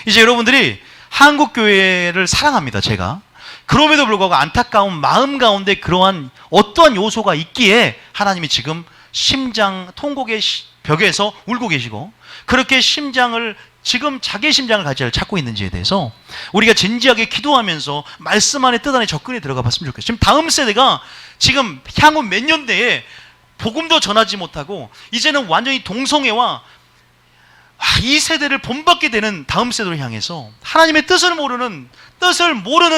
이제 여러분들이 한국교회를 사랑합니다, 제가. 그럼에도 불구하고 안타까운 마음 가운데 그러한 어떠한 요소가 있기에 하나님이 지금 심장, 통곡의 벽에서 울고 계시고 그렇게 심장을 지금 자기의 심장을 가지를 찾고 있는지에 대해서 우리가 진지하게 기도하면서 말씀 안에 뜻 안에 접근해 들어가 봤으면 좋겠어요. 지금 다음 세대가 지금 향후 몇 년대에 복음도 전하지 못하고 이제는 완전히 동성애와 이 세대를 본받게 되는 다음 세대를 향해서 하나님의 뜻을 모르는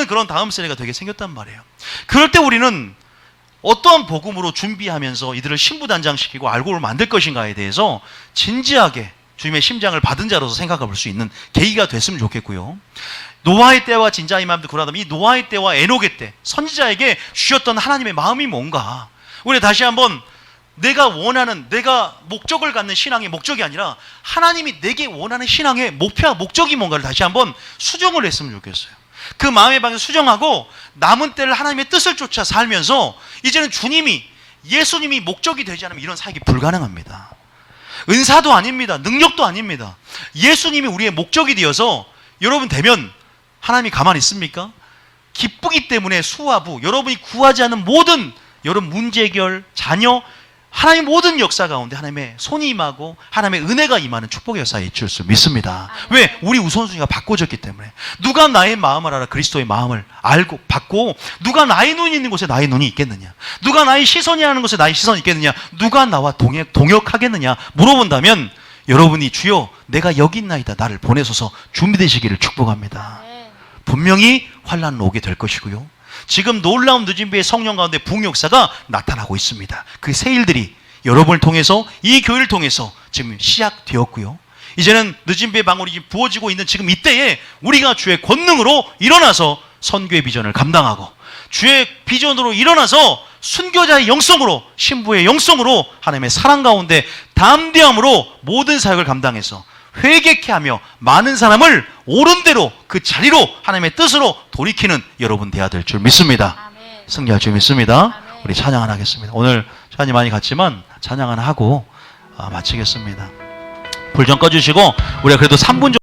그런 다음 세대가 되게 생겼단 말이에요. 그럴 때 우리는 어떠한 복음으로 준비하면서 이들을 신부단장시키고 알고를 만들 것인가에 대해서 진지하게 주님의 심장을 받은 자로서 생각해 볼 수 있는 계기가 됐으면 좋겠고요. 노아의 때와 진자의 마음도 그러하다면 이 노아의 때와 에녹의 때 선지자에게 주셨던 하나님의 마음이 뭔가, 우리 다시 한번 내가 목적을 갖는 신앙의 목적이 아니라 하나님이 내게 원하는 신앙의 목표와 목적이 뭔가를 다시 한번 수정을 했으면 좋겠어요. 그 마음의 방향을 수정하고 남은 때를 하나님의 뜻을 쫓아 살면서 이제는 예수님이 목적이 되지 않으면 이런 사역이 불가능합니다. 은사도 아닙니다. 능력도 아닙니다. 예수님이 우리의 목적이 되어서 여러분 되면 하나님이 가만히 있습니까? 기쁘기 때문에 수화부, 여러분이 구하지 않은 모든 여러분 문제 해결, 자녀, 하나님의 모든 역사 가운데 하나님의 손이 임하고 하나님의 은혜가 임하는 축복의 역사에 있을 수 믿습니다. 왜? 우리 우선순위가 바꿔졌기 때문에. 누가 나의 마음을 알아 그리스도의 마음을 알고 받고, 누가 나의 눈이 있는 곳에 나의 눈이 있겠느냐, 누가 나의 시선이 하는 곳에 나의 시선이 있겠느냐, 누가 나와 동역하겠느냐 물어본다면 여러분이 주여 내가 여기 있나이다 나를 보내소서 준비되시기를 축복합니다. 분명히 환난은 오게 될 것이고요. 지금 놀라운 늦은비의 성령 가운데 부흥 역사가 나타나고 있습니다. 그 새 일들이 여러분을 통해서 이 교회를 통해서 지금 시작되었고요. 이제는 늦은비의 방울이 부어지고 있는 지금 이때에 우리가 주의 권능으로 일어나서 선교의 비전을 감당하고 주의 비전으로 일어나서 순교자의 영성으로, 신부의 영성으로 하나님의 사랑 가운데 담대함으로 모든 사역을 감당해서 회개케 하며 많은 사람을 옳은 대로 그 자리로 하나님의 뜻으로 돌이키는 여러분 되어야 될 줄 믿습니다. 승리할 줄 믿습니다. 우리 찬양 하나 하겠습니다. 오늘 시간이 많이 갔지만 찬양 하나 하고 마치겠습니다. 불 좀 꺼주시고 우리가 그래도 3분 정도